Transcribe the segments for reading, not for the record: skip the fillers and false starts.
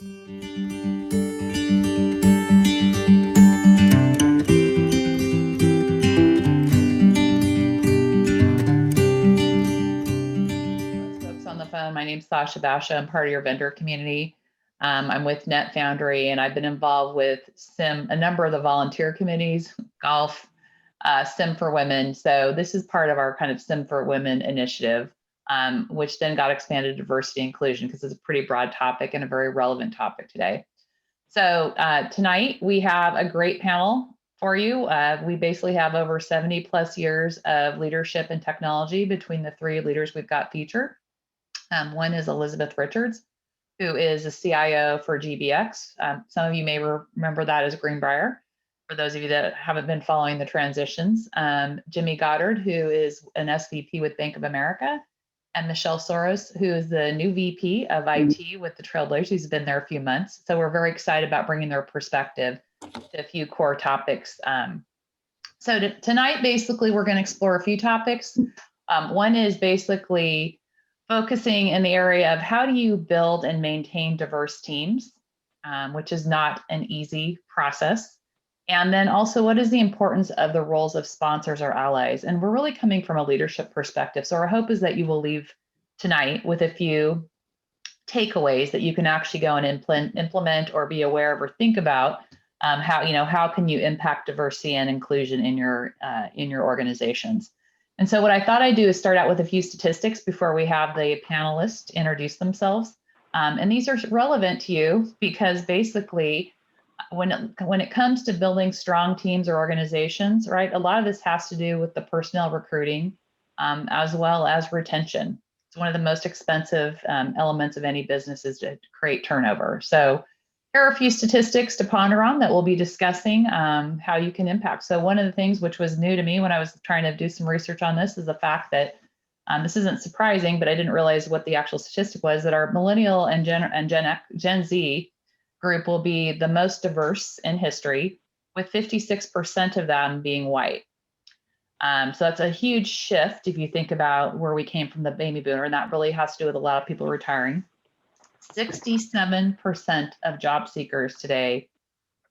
Folks on the phone, my name's Sasha Basha. I'm part of your vendor community. I'm with Net Foundry, and I've been involved with a number of the volunteer committees, golf, SIM for Women. So this is part of our kind of SIM for Women initiative, which then got expanded to diversity and inclusion because it's a pretty broad topic and a very relevant topic today. So tonight we have a great panel for you. We basically have over 70 plus years of leadership and technology between the three leaders we've got featured. One is Elizabeth Richards, who is a CIO for GBX. Some of you may remember that as Greenbrier, for those of you that haven't been following the transitions. Jimmy Goddard, who is an SVP with Bank of America, and Michelle Suarez, who is the new VP of IT with the Trailblazers. She's been there a few months. So we're very excited about bringing their perspective to a few core topics. Tonight, basically, we're going to explore a few topics. One is basically focusing in the area of how do you build and maintain diverse teams, which is not an easy process. And then also, what is the importance of the roles of sponsors or allies? And we're really coming from a leadership perspective. So our hope is that you will leave tonight with a few takeaways that you can actually go and implement or be aware of or think about how can you impact diversity and inclusion in your organizations. And so what I thought I'd do is start out with a few statistics before we have the panelists introduce themselves. And these are relevant to you because basically, when it comes to building strong teams or organizations, right, a lot of this has to do with the personnel recruiting as well as retention. It's one of the most expensive elements of any business is to create turnover. So here are a few statistics to ponder on that we'll be discussing how you can impact. So one of the things which was new to me when I was trying to do some research on this is the fact that this isn't surprising, but I didn't realize what the actual statistic was, that our millennial and Gen Z group will be the most diverse in history, with 56% of them being white. So that's a huge shift if you think about where we came from, the baby boomer, and that really has to do with a lot of people retiring. 67% of job seekers today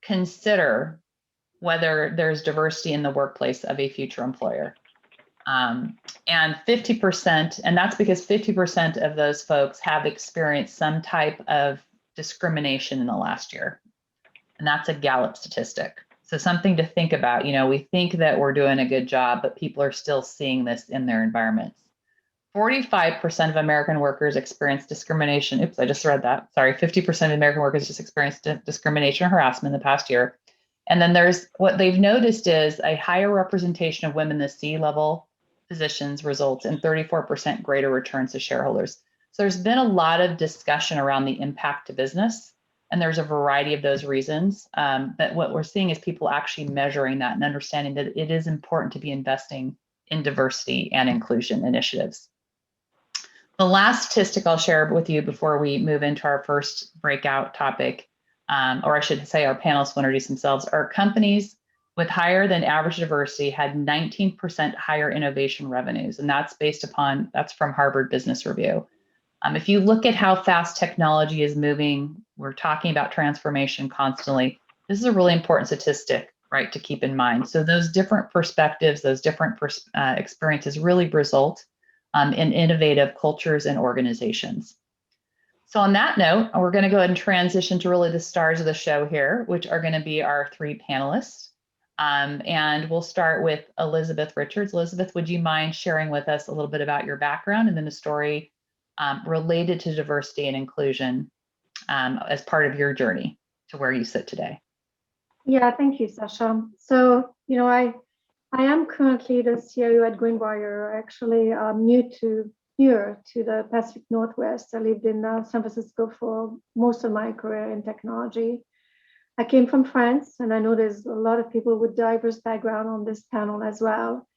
consider whether there's diversity in the workplace of a future employer. And 50%, and that's because 50% of those folks have experienced some type of discrimination in the last year. And that's a Gallup statistic. So something to think about. We think that we're doing a good job, but people are still seeing this in their environments. 45% of American workers experience discrimination. Oops, I just read that. Sorry, 50% of American workers just experienced discrimination or harassment in the past year. And then there's what they've noticed is a higher representation of women in the C-level positions results in 34% greater returns to shareholders. So there's been a lot of discussion around the impact to business, and there's a variety of those reasons. But what we're seeing is people actually measuring that and understanding that it is important to be investing in diversity and inclusion initiatives. The last statistic I'll share with you before we move into our first breakout topic, or I should say our panelists will introduce themselves, are companies with higher than average diversity had 19% higher innovation revenues. And that's from Harvard Business Review. If you look at how fast technology is moving, we're talking about transformation constantly. This is a really important statistic, right, to keep in mind. So those different perspectives, those different experiences really result in innovative cultures and organizations. So on that note, we're going to go ahead and transition to really the stars of the show here, which are going to be our three panelists. And we'll start with Elizabeth Richards. Elizabeth, would you mind sharing with us a little bit about your background and then a story related to diversity and inclusion as part of your journey to where you sit today? Yeah, thank you, Sasha. So, I am currently the CIO at Greenbrier. Actually, I'm new to the Pacific Northwest. I lived in San Francisco for most of my career in technology. I came from France, and I know there's a lot of people with diverse background on this panel as well.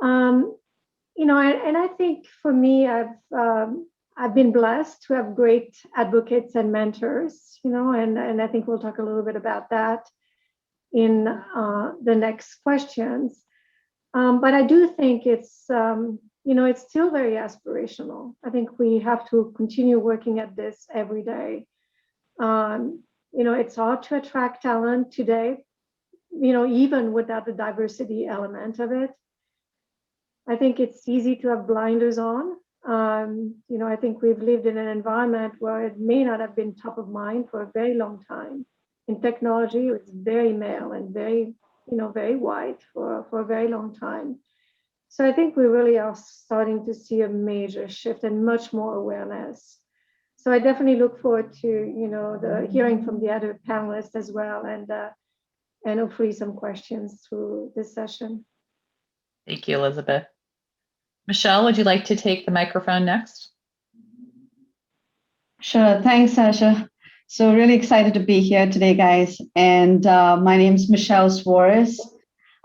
And I think for me, I've been blessed to have great advocates and mentors, and I think we'll talk a little bit about that in the next questions. But I do think it's still very aspirational. I think we have to continue working at this every day. It's hard to attract talent today, even without the diversity element of it. I think it's easy to have blinders on. I think we've lived in an environment where it may not have been top of mind for a very long time. In technology, it's very male and very white for a very long time. So I think we really are starting to see a major shift and much more awareness. So I definitely look forward to, the hearing from the other panelists as well, and hopefully some questions through this session. Thank you, Elizabeth. Michelle, would you like to take the microphone next? Sure. Thanks, Sasha. So really excited to be here today, guys. And my name is Michelle Suarez.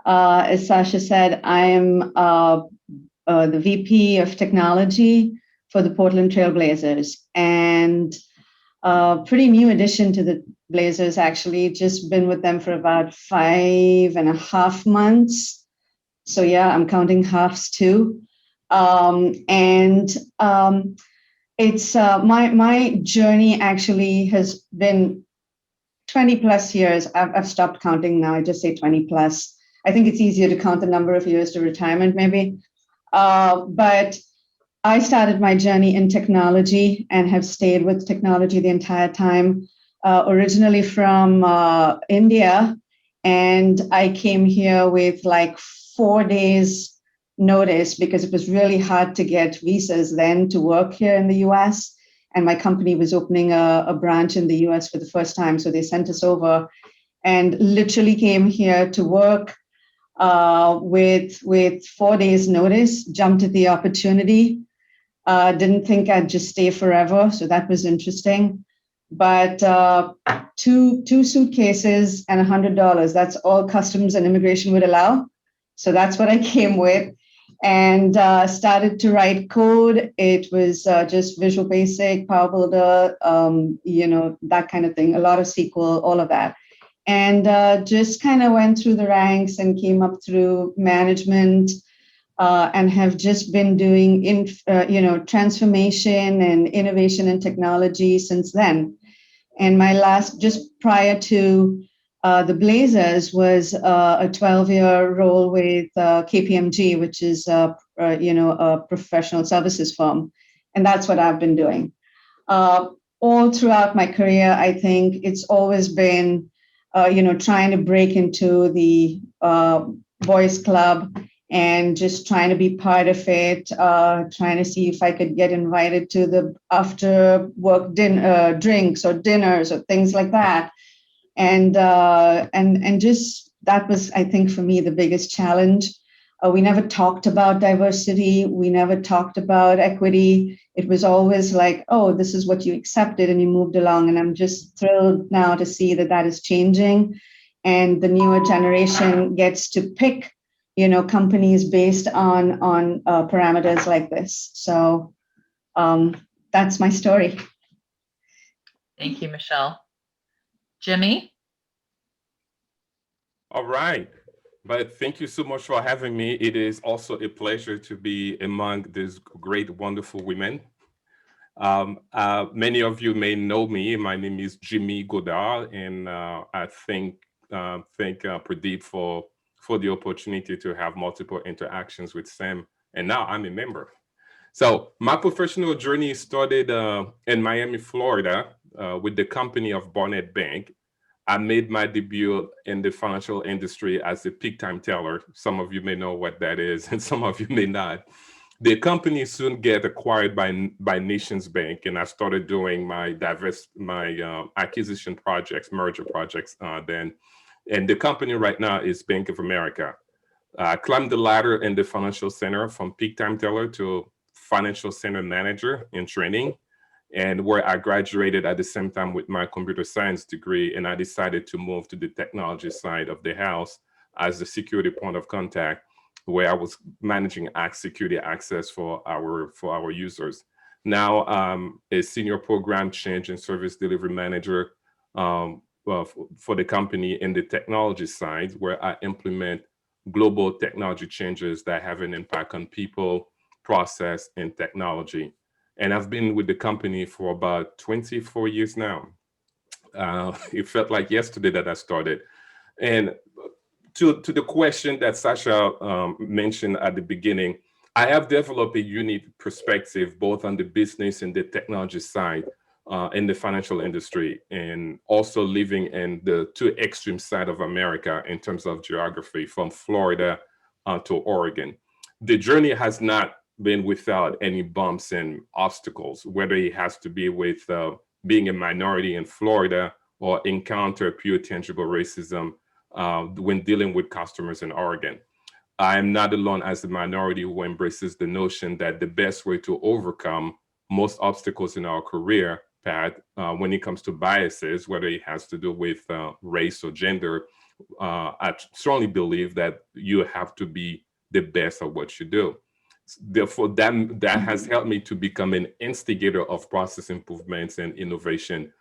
As Sasha said, I am the VP of Technology for the Portland Trail Blazers, and pretty new addition to the Blazers, actually. Just been with them for about 5.5 months. So yeah, I'm counting halves too. It's my journey actually has been 20 plus years. I've stopped counting now. I just say 20 plus. I think it's easier to count the number of years to retirement, maybe. But I started my journey in technology and have stayed with technology the entire time. Originally from India, and I came here with like 4 days notice because it was really hard to get visas then to work here in the US. And my company was opening a branch in the US for the first time. So they sent us over and literally came here to work with 4 days notice, jumped at the opportunity. Didn't think I'd just stay forever. So that was interesting. But two suitcases and $100, that's all customs and immigration would allow. So that's what I came with, and started to write code. It was just Visual Basic, Power Builder, that kind of thing, a lot of SQL, all of that. And just kind of went through the ranks and came up through management, and have just been doing, transformation and innovation in technology since then. And my last, just prior to the Blazers, was a 12-year role with KPMG, which is a professional services firm, and that's what I've been doing all throughout my career. I think it's always been, trying to break into the boys' club and just trying to be part of it, trying to see if I could get invited to the after work drinks or dinners or things like that. And just that was, I think, for me, the biggest challenge. We never talked about diversity. We never talked about equity. It was always like, oh, this is what you accepted and you moved along. And I'm just thrilled now to see that that is changing. And the newer generation gets to pick companies based on parameters like this. So that's my story. Thank you, Michelle. Jimmy? All right. But thank you so much for having me. It is also a pleasure to be among these great, wonderful women. Many of you may know me. My name is Jimmy Goodall, and I thank Pradeep for the opportunity to have multiple interactions with Sam. And now I'm a member. So my professional journey started in Miami, Florida, with the company of Barnett Bank. I made my debut in the financial industry as a peak time teller. Some of you may know what that is, and some of you may not. The company soon get acquired by Nations Bank, and I started doing my acquisition projects, merger projects then. And the company right now is Bank of America. I climbed the ladder in the financial center from peak time teller to financial center manager in training, and where I graduated at the same time with my computer science degree, and I decided to move to the technology side of the house as the security point of contact, where I was managing security access for our users. Now I'm a senior program change and service delivery manager for the company in the technology side, where I implement global technology changes that have an impact on people, process, and technology. And I've been with the company for about 24 years now. It felt like yesterday that I started. And to the question that Sasha mentioned at the beginning, I have developed a unique perspective both on the business and the technology side in the financial industry, and also living in the two extreme side of America in terms of geography, from Florida to Oregon. The journey has not been without any bumps and obstacles, whether it has to be with being a minority in Florida or encounter pure tangible racism when dealing with customers in Oregon. I am not alone as a minority who embraces the notion that the best way to overcome most obstacles in our career path when it comes to biases, whether it has to do with race or gender, I strongly believe that you have to be the best at what you do. Therefore, that has helped me to become an instigator of process improvements and innovation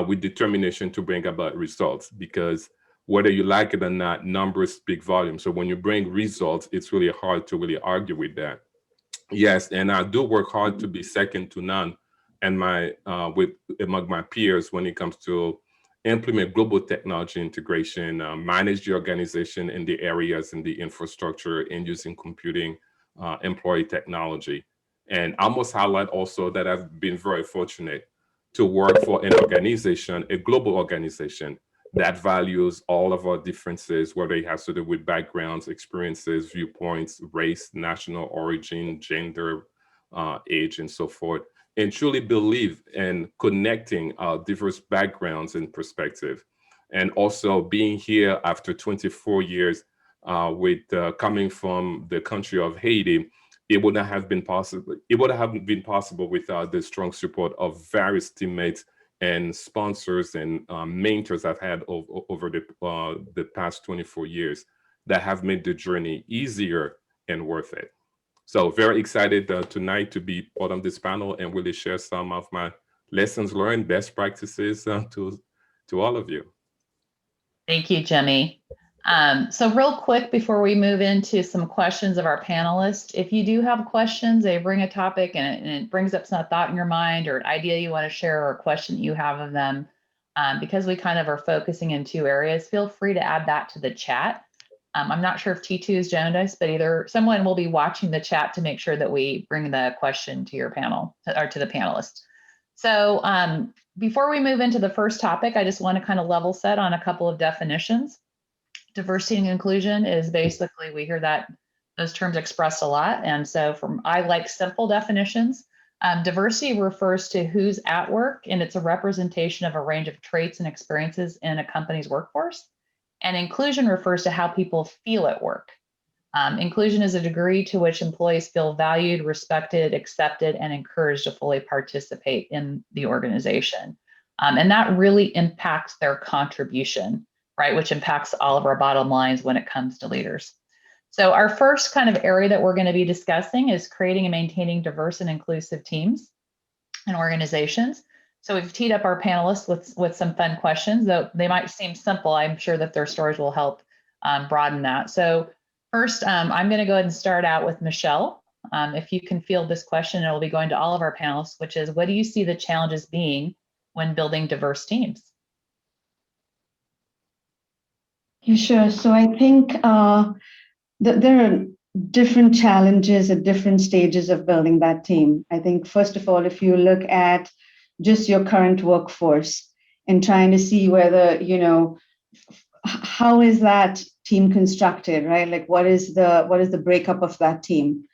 with determination to bring about results, because whether you like it or not, numbers speak volumes. So when you bring results, it's really hard to really argue with that. Yes, and I do work hard to be second to none and among my peers when it comes to implement global technology integration, manage the organization in the areas in the infrastructure and using computing, employee technology. And I must highlight also that I've been very fortunate to work for an organization, a global organization, that values all of our differences, whether it has to do with backgrounds, experiences, viewpoints, race, national origin, gender, age, and so forth, and truly believe in connecting our diverse backgrounds and perspective. And also being here after 24 years with coming from the country of Haiti, it would not have been possible. It would have been possible without the strong support of various teammates and sponsors and mentors I've had over the past 24 years that have made the journey easier and worth it. So very excited tonight to be part of this panel and really share some of my lessons learned, best practices to all of you. Thank you, Jimmy. So real quick before we move into some questions of our panelists, if you do have questions, they bring a topic and it brings up some thought in your mind or an idea you want to share or a question you have of them, because we kind of are focusing in two areas, feel free to add that to the chat. I'm not sure if T2 is joined us, but either someone will be watching the chat to make sure that we bring the question to your panel or to the panelists. So before we move into the first topic, I just want to kind of level set on a couple of definitions. Diversity and inclusion is basically, we hear that those terms expressed a lot. And so I like simple definitions. Diversity refers to who's at work, and it's a representation of a range of traits and experiences in a company's workforce. And inclusion refers to how people feel at work. Inclusion is a degree to which employees feel valued, respected, accepted, and encouraged to fully participate in the organization. And that really impacts their contribution, right? Which impacts all of our bottom lines when it comes to leaders. So our first kind of area that we're going to be discussing is creating and maintaining diverse and inclusive teams and organizations. So we've teed up our panelists with some fun questions, though they might seem simple. I'm sure that their stories will help broaden that. So first, I'm going to go ahead and start out with Michelle. If you can field this question, it will be going to all of our panelists, which is, what do you see the challenges being when building diverse teams? Yeah, sure. So I think there are different challenges at different stages of building that team. I think, first of all, if you look at just your current workforce and trying to see whether, how is that team constructed, right? Like what is the breakup of that team?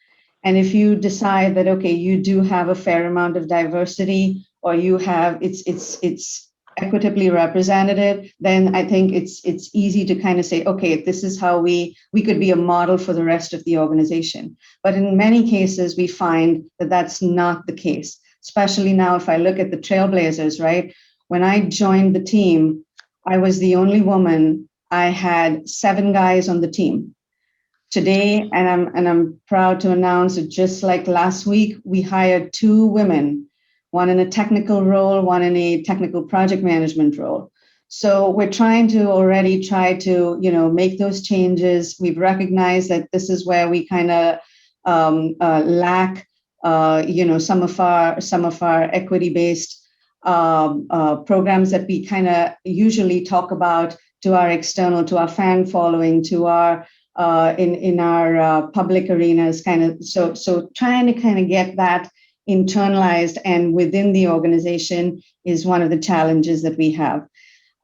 And if you decide that, okay, you do have a fair amount of diversity, or you have, it's equitably representative, then I think it's easy to kind of say, okay, this is how we could be a model for the rest of the organization. But in many cases, we find that that's not the case, especially now if I look at the trailblazers, right? When I joined the team, I was the only woman. I had 7 guys on the team. Today, and I'm proud to announce that just like last week, we hired 2 women, one in a technical role, one in a technical project management role. So we're trying to make those changes. We've recognized that this is where we kind of lack, some of our equity-based programs that we kind of usually talk about to our external, to our fan following, to our in our public arenas, kind of. So trying to kind of get that internalized and within the organization is one of the challenges that we have.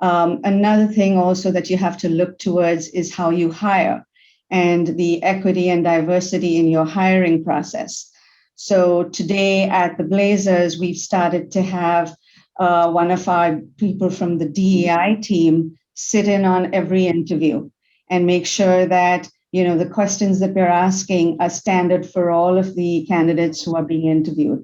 Another thing also that you have to look towards is how you hire and the equity and diversity in your hiring process. So today at the Blazers, we've started to have one of our people from the DEI team sit in on every interview and make sure that, you know, the questions that we're asking are standard for all of the candidates who are being interviewed.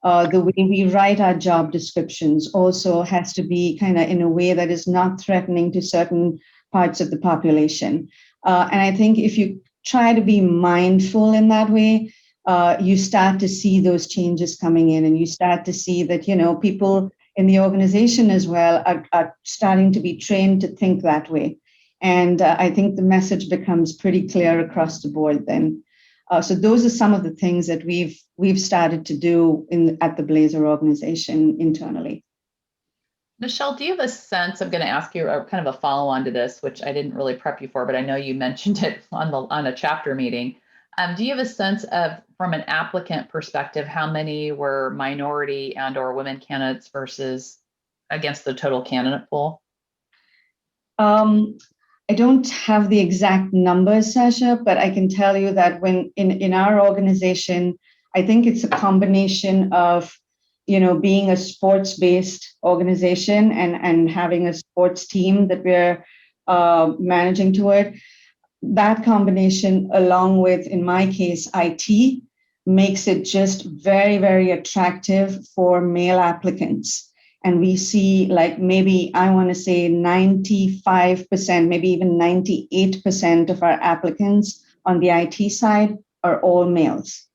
The way we write our job descriptions also has to be kind of in a way that is not threatening to certain parts of the population. And I think if you try to be mindful in that way, you start to see those changes coming in, and you start to see that, you know, people in the organization as well are starting to be trained to think that way. And I think the message becomes pretty clear across the board then. So those are some of the things that we've started to do at the Blazer organization internally. Michelle, do you have a sense? I'm going to ask you kind of a follow-on to this, which I didn't really prep you for, but I know you mentioned it on a chapter meeting. Do you have a sense of, from an applicant perspective, how many were minority and/or women candidates versus against the total candidate pool? I don't have the exact numbers, Sasha, but I can tell you that when in our organization, I think it's a combination of, you know, being a sports-based organization and having a sports team that we're managing toward. That combination, along with, in my case, IT, makes it just very, very attractive for male applicants. And we see, like, maybe I want to say 95%, maybe even 98% of our applicants on the IT side are all males.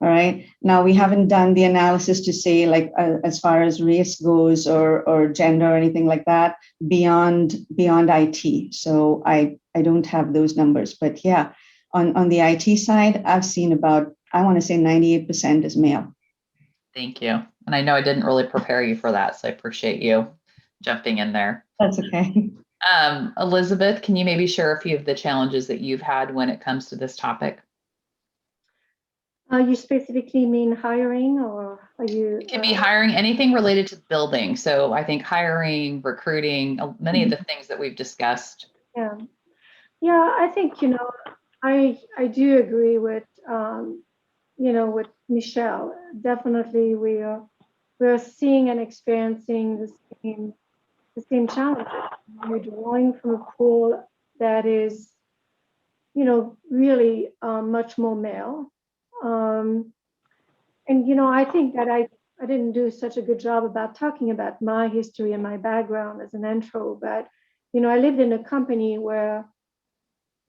All right. Now, we haven't done the analysis to say, like, as far as race goes or gender or anything like that beyond IT. So I don't have those numbers. But yeah, on the IT side, I've seen about, I want to say 98% is male. Thank you. And I know I didn't really prepare you for that, so I appreciate you jumping in there. That's okay. Elizabeth, can you maybe share a few of the challenges that you've had when it comes to this topic? You specifically mean hiring, or are you? It can be hiring, anything related to building. So I think hiring, recruiting, many of the things that we've discussed. Yeah, I think, you know, I do agree with you know, with Michelle. Definitely, we're seeing and experiencing the same challenges. We're drawing from a pool that is, you know, really much more male. And, you know, I think that I didn't do such a good job about talking about my history and my background as an intro, but, you know, I lived in a company where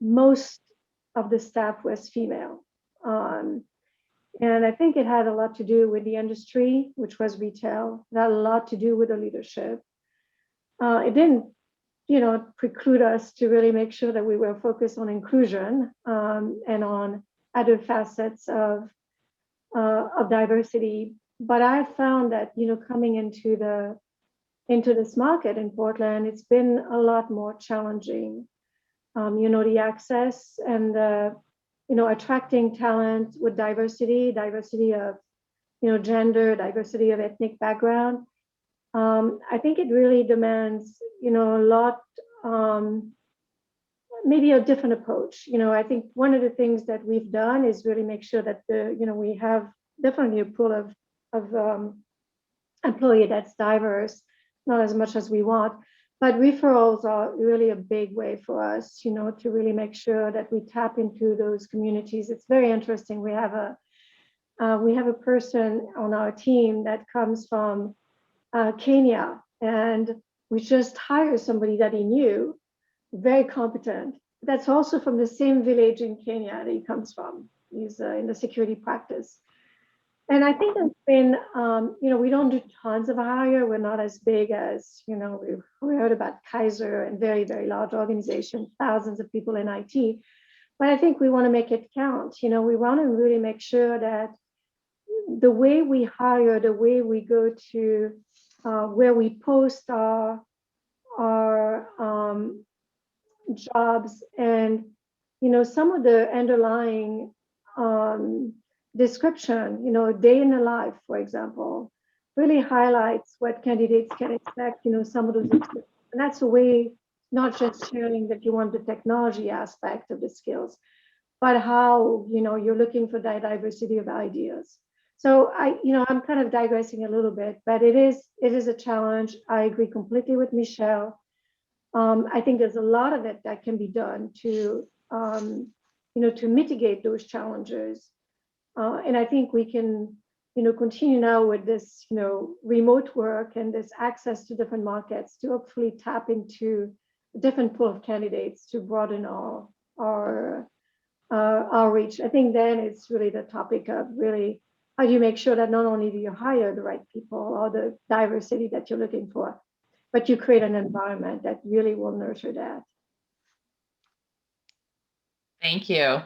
most of the staff was female. And I think it had a lot to do with the industry, which was retail. It had a lot to do with the leadership. It didn't, you know, preclude us to really make sure that we were focused on inclusion and on other facets of diversity. But I found that, you know, coming into this market in Portland, it's been a lot more challenging. You know, the access and you know, attracting talent with diversity of, you know, gender, diversity of ethnic background. I think it really demands, you know, a lot, maybe a different approach. You know, I think one of the things that we've done is really make sure that you know, we have definitely a pool of employee that's diverse, not as much as we want. But referrals are really a big way for us, you know, to really make sure that we tap into those communities. It's very interesting. We have a person on our team that comes from Kenya, and we just hired somebody that he knew, very competent. That's also from the same village in Kenya that he comes from. He's in the security practice. And I think it's been, you know, we don't do tons of hire. We're not as big as, you know, we heard about Kaiser and very, very large organizations, thousands of people in IT. But I think we want to make it count. You know, we want to really make sure that the way we hire, the way we go to where we post our jobs, and some of the underlying description, day in the life, for example, really highlights what candidates can expect, some of those, and that's a way, not just sharing that you want the technology aspect of the skills, but how, you're looking for that diversity of ideas. So I'm kind of digressing a little bit, but it is a challenge. I agree completely with Michelle. I think there's a lot of it that can be done to, to mitigate those challenges. And I think we can, continue now with this, remote work and this access to different markets to hopefully tap into a different pool of candidates to broaden our reach. I think then it's really the topic of really how do you make sure that not only do you hire the right people or the diversity that you're looking for, but you create an environment that really will nurture that. Thank you.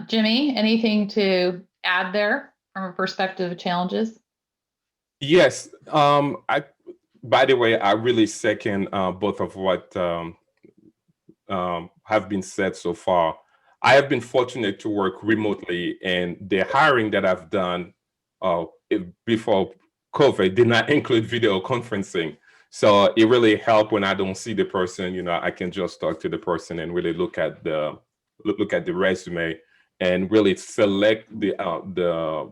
Jimmy, anything to add there from a perspective of challenges? Yes. By the way, I really second both of what have been said so far. I have been fortunate to work remotely, and the hiring that I've done before COVID did not include video conferencing. So it really helped when I don't see the person. I can just talk to the person and really look at the resume and really select the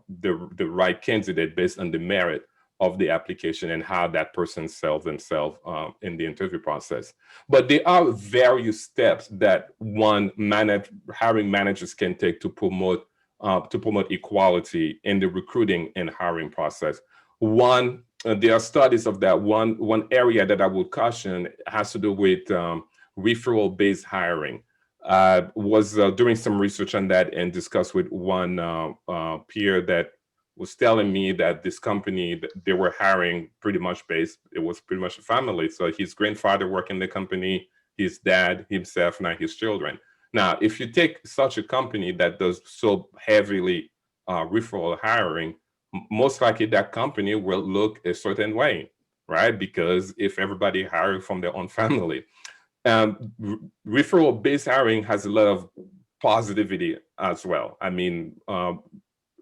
right candidate based on the merit of the application and how that person sells themselves in the interview process. But there are various steps that hiring managers can take to promote equality in the recruiting and hiring process. One, there are studies of that. One area that I would caution has to do with referral-based hiring. Was doing some research on that and discussed with one peer that was telling me that this company, they were hiring pretty much it was pretty much a family. So his grandfather worked in the company, his dad, himself, now his children. Now, if you take such a company that does so heavily referral hiring, most likely that company will look a certain way, right? Because if everybody hired from their own family. Referral-based hiring has a lot of positivity as well. I mean,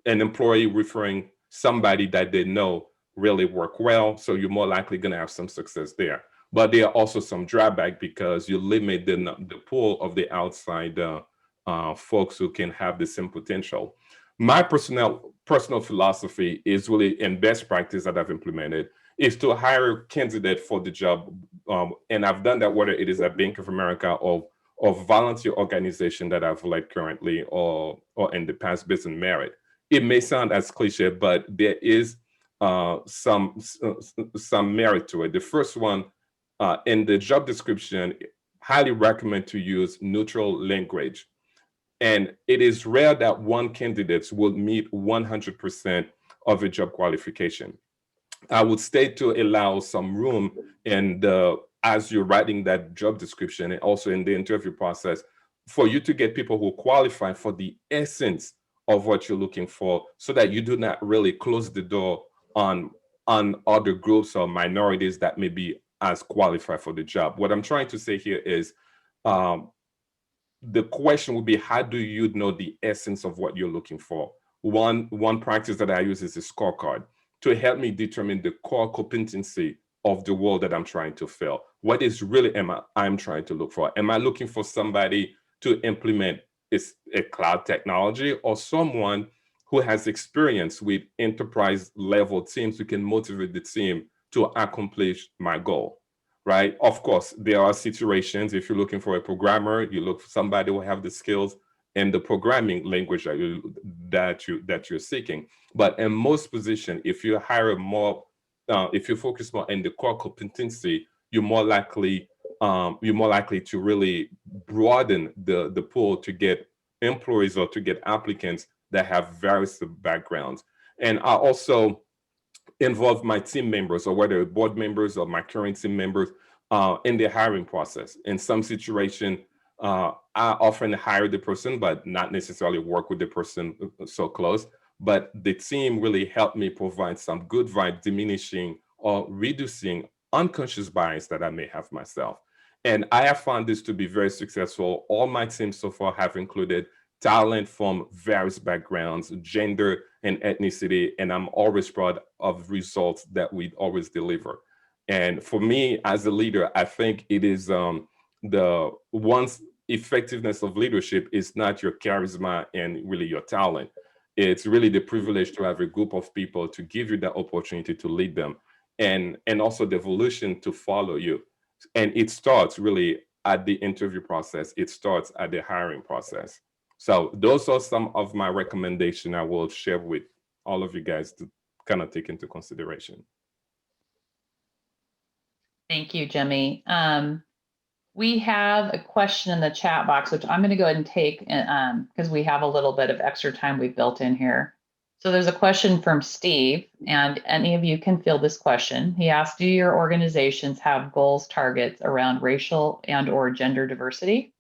an employee referring somebody that they know really work well, so you're more likely going to have some success there. But there are also some drawback because you limit the pool of the outside folks who can have the same potential. My personal philosophy is really, in best practice that I've implemented, is to hire a candidate for the job. And I've done that whether it is at Bank of America or volunteer organization that I've led currently or in the past based on merit. It may sound as cliche, but there is some merit to it. The first one, in the job description, highly recommend to use neutral language. And it is rare that one candidate will meet 100% of a job qualification. I would stay to allow some room as you're writing that job description and also in the interview process for you to get people who qualify for the essence of what you're looking for, so that you do not really close the door on other groups or minorities that may be as qualified for the job. What I'm trying to say here is the question would be, how do you know the essence of what you're looking for? One practice that I use is a scorecard to help me determine the core competency of the role that I'm trying to fill. What is really I'm trying to look for? Am I looking for somebody to implement a cloud technology, or someone who has experience with enterprise level teams who can motivate the team to accomplish my goal, right? Of course, there are situations, if you're looking for a programmer, you look for somebody who have the skills and the programming language that you're seeking. But in most positions, if you hire more, if you focus more on the core competency, you're more likely to really broaden the pool to get employees or to get applicants that have various backgrounds. And I also involve my team members, or whether board members or my current team members, in the hiring process. In some situation, I often hire the person, but not necessarily work with the person so close. but the team really helped me provide some good vibe, diminishing or reducing unconscious bias that I may have myself. And I have found this to be very successful. All my teams so far have included talent from various backgrounds, gender and ethnicity, and I'm always proud of results that we always deliver. And for me as a leader, I think it is the one's effectiveness of leadership is not your charisma and really your talent. It's really the privilege to have a group of people to give you that opportunity to lead them, and also the evolution to follow you. And it starts really at the interview process. It starts at the hiring process. So those are some of my recommendation I will share with all of you guys to kind of take into consideration. Thank you, Jimmy. We have a question in the chat box, which I'm going to go ahead and take because we have a little bit of extra time we've built in here. So there's a question from Steve, and any of you can field this question. He asked, do your organizations have goals, targets around racial and or gender diversity?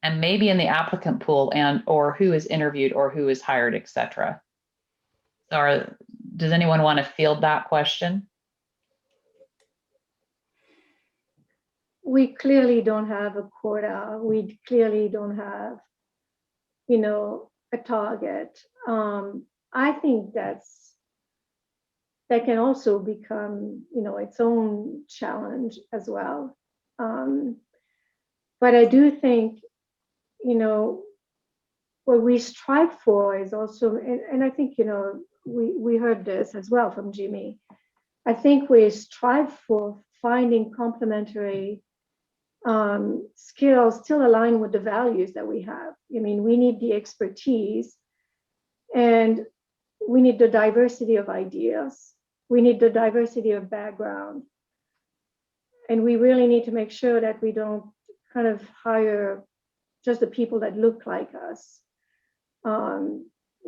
And maybe in the applicant pool and or who is interviewed or who is hired, et cetera. So does anyone want to field that question? We clearly don't have a quota. We clearly don't have, a target. I think that can also become, its own challenge as well. But I do think, what we strive for is also, and I think, we heard this as well from Jimmy. I think we strive for finding complementary skills still align with the values that we have. I mean, we need the expertise and we need the diversity of ideas. We need the diversity of background. And we really need to make sure that we don't kind of hire just the people that look like us,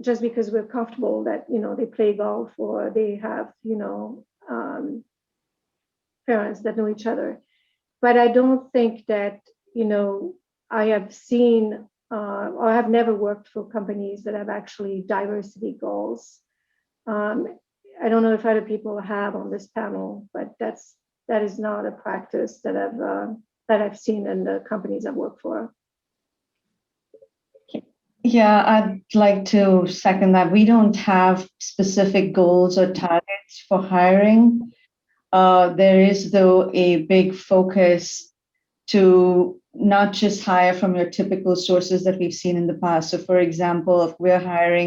just because we're comfortable that, they play golf or they have, parents that know each other. But I don't think that, I have seen or have never worked for companies that have actually diversity goals. I don't know if other people have on this panel, but that is not a practice that I've seen in the companies I've worked for. Yeah, I'd like to second that. We don't have specific goals or targets for hiring. There is, though, a big focus to not just hire from your typical sources that we've seen in the past. So, for example, if we're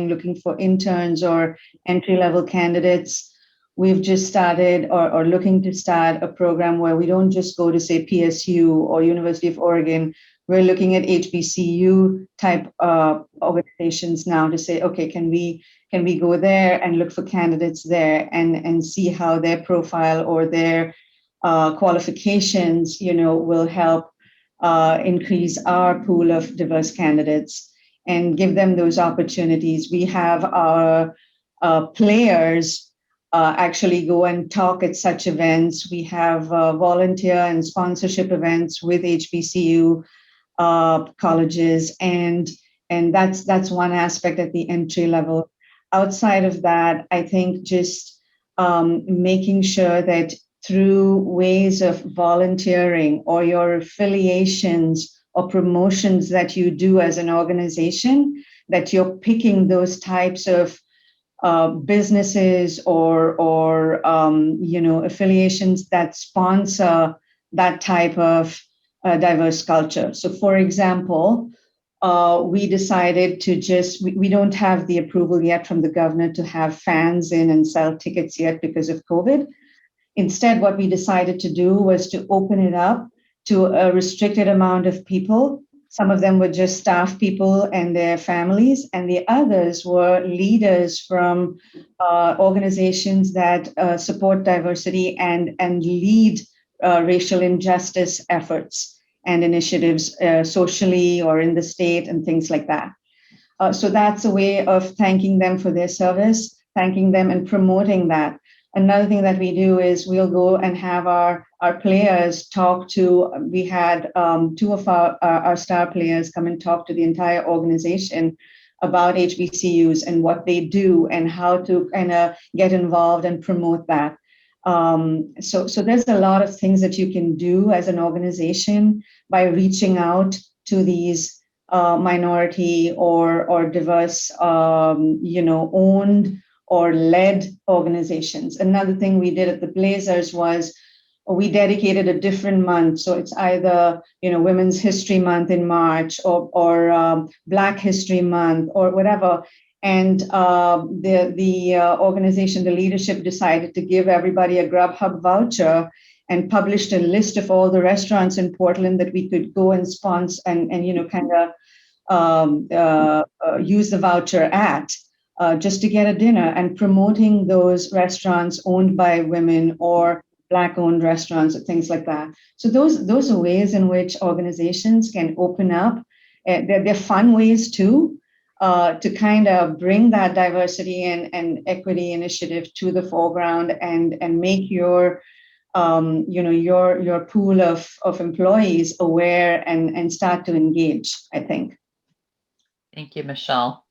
looking for interns or entry-level candidates, we've just started or looking to start a program where we don't just go to, say, PSU or University of Oregon. We're looking at HBCU type organizations now to say, okay, can we go there and look for candidates there and see how their profile or their qualifications, will help increase our pool of diverse candidates and give them those opportunities. We have our players actually go and talk at such events. We have volunteer and sponsorship events with HBCU colleges, and that's one aspect at the entry level. Outside of that, I think just making sure that through ways of volunteering or your affiliations or promotions that you do as an organization, that you're picking those types of businesses or affiliations that sponsor that type of diverse culture. So, for example, we decided to we don't have the approval yet from the governor to have fans in and sell tickets yet because of COVID. Instead, what we decided to do was to open it up to a restricted amount of people. Some of them were just staff people and their families, and the others were leaders from organizations that support diversity and lead racial injustice efforts and initiatives socially or in the state and things like that. So that's a way of thanking them for their service, thanking them and promoting that. Another thing that we do is we'll go and have our players talk to, we had two of our star players come and talk to the entire organization about HBCUs and what they do and how to kind of get involved and promote that. So there's a lot of things that you can do as an organization by reaching out to these minority or diverse, owned or led organizations. Another thing we did at the Blazers was we dedicated a different month. So it's either, Women's History Month in March or Black History Month or whatever. And the organization, the leadership decided to give everybody a Grubhub voucher and published a list of all the restaurants in Portland that we could go and sponsor and kind of use the voucher at. Just to get a dinner, and promoting those restaurants owned by women or Black-owned restaurants or things like that. So those are ways in which organizations can open up. They're fun ways too, to kind of bring that diversity and equity initiative to the foreground and make your pool of employees aware and start to engage, I think. Thank you, Michelle.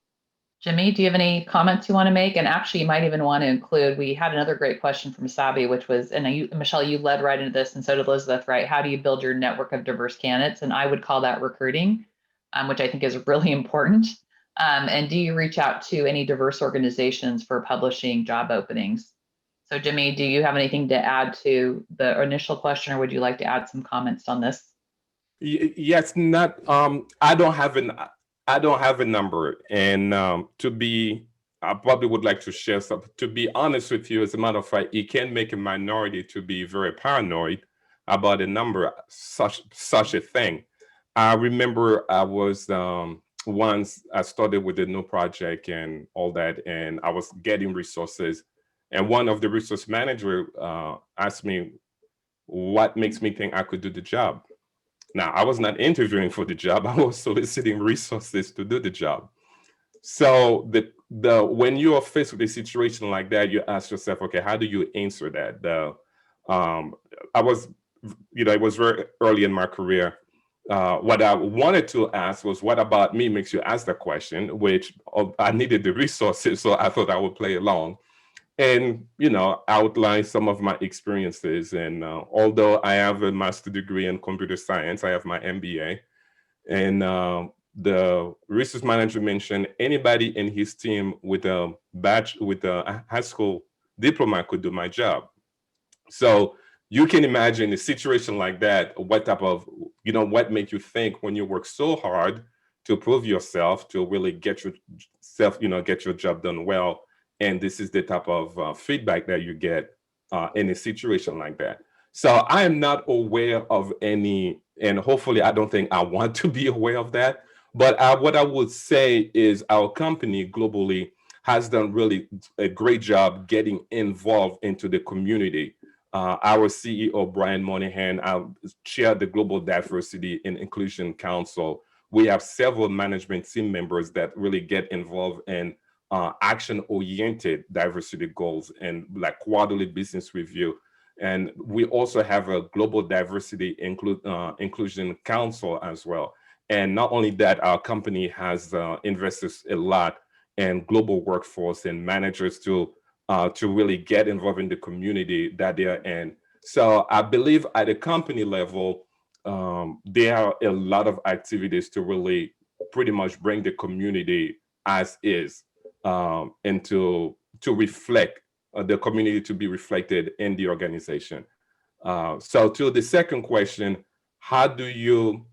Jimmy, do you have any comments you want to make? And actually, you might even want to include, we had another great question from Sabi, which was, and Michelle, you led right into this, and so did Elizabeth, right? How do you build your network of diverse candidates? And I would call that recruiting, which I think is really important. And do you reach out to any diverse organizations for publishing job openings? So Jimmy, do you have anything to add to the initial question, or would you like to add some comments on this? Yes, I don't have a number, and I probably would like to share something. To be honest with you, as a matter of fact, it can make a minority to be very paranoid about a number, such a thing. I remember I was once I started with a new project and all that, and I was getting resources, and one of the resource manager asked me, "What makes me think I could do the job?" Now, I was not interviewing for the job. I was soliciting resources to do the job. So when you are faced with a situation like that, you ask yourself, okay, how do you answer that? I was, it was very early in my career. What I wanted to ask was, what about me makes you ask that question, which I needed the resources, so I thought I would play along. And, outline some of my experiences. And although I have a master's degree in computer science, I have my MBA. And the resource manager mentioned anybody in his team with a high school diploma could do my job. So you can imagine a situation like that, what type of, what make you think when you work so hard to prove yourself, to really get yourself, get your job done well. And this is the type of feedback that you get in a situation like that. So I am not aware of any, and hopefully I don't think I want to be aware of that. But what I would say is our company globally has done really a great job getting involved into the community. Our CEO, Brian Moynihan, chaired the Global Diversity and Inclusion Council. We have several management team members that really get involved in action-oriented diversity goals and like quarterly business review. And we also have a Global Diversity Inclusion Council as well. And not only that, our company has invested a lot in global workforce and managers to really get involved in the community that they are in. So I believe at a company level, there are a lot of activities to really pretty much bring the community as is. And to reflect the community, to be reflected in the organization. So to the second question, how do you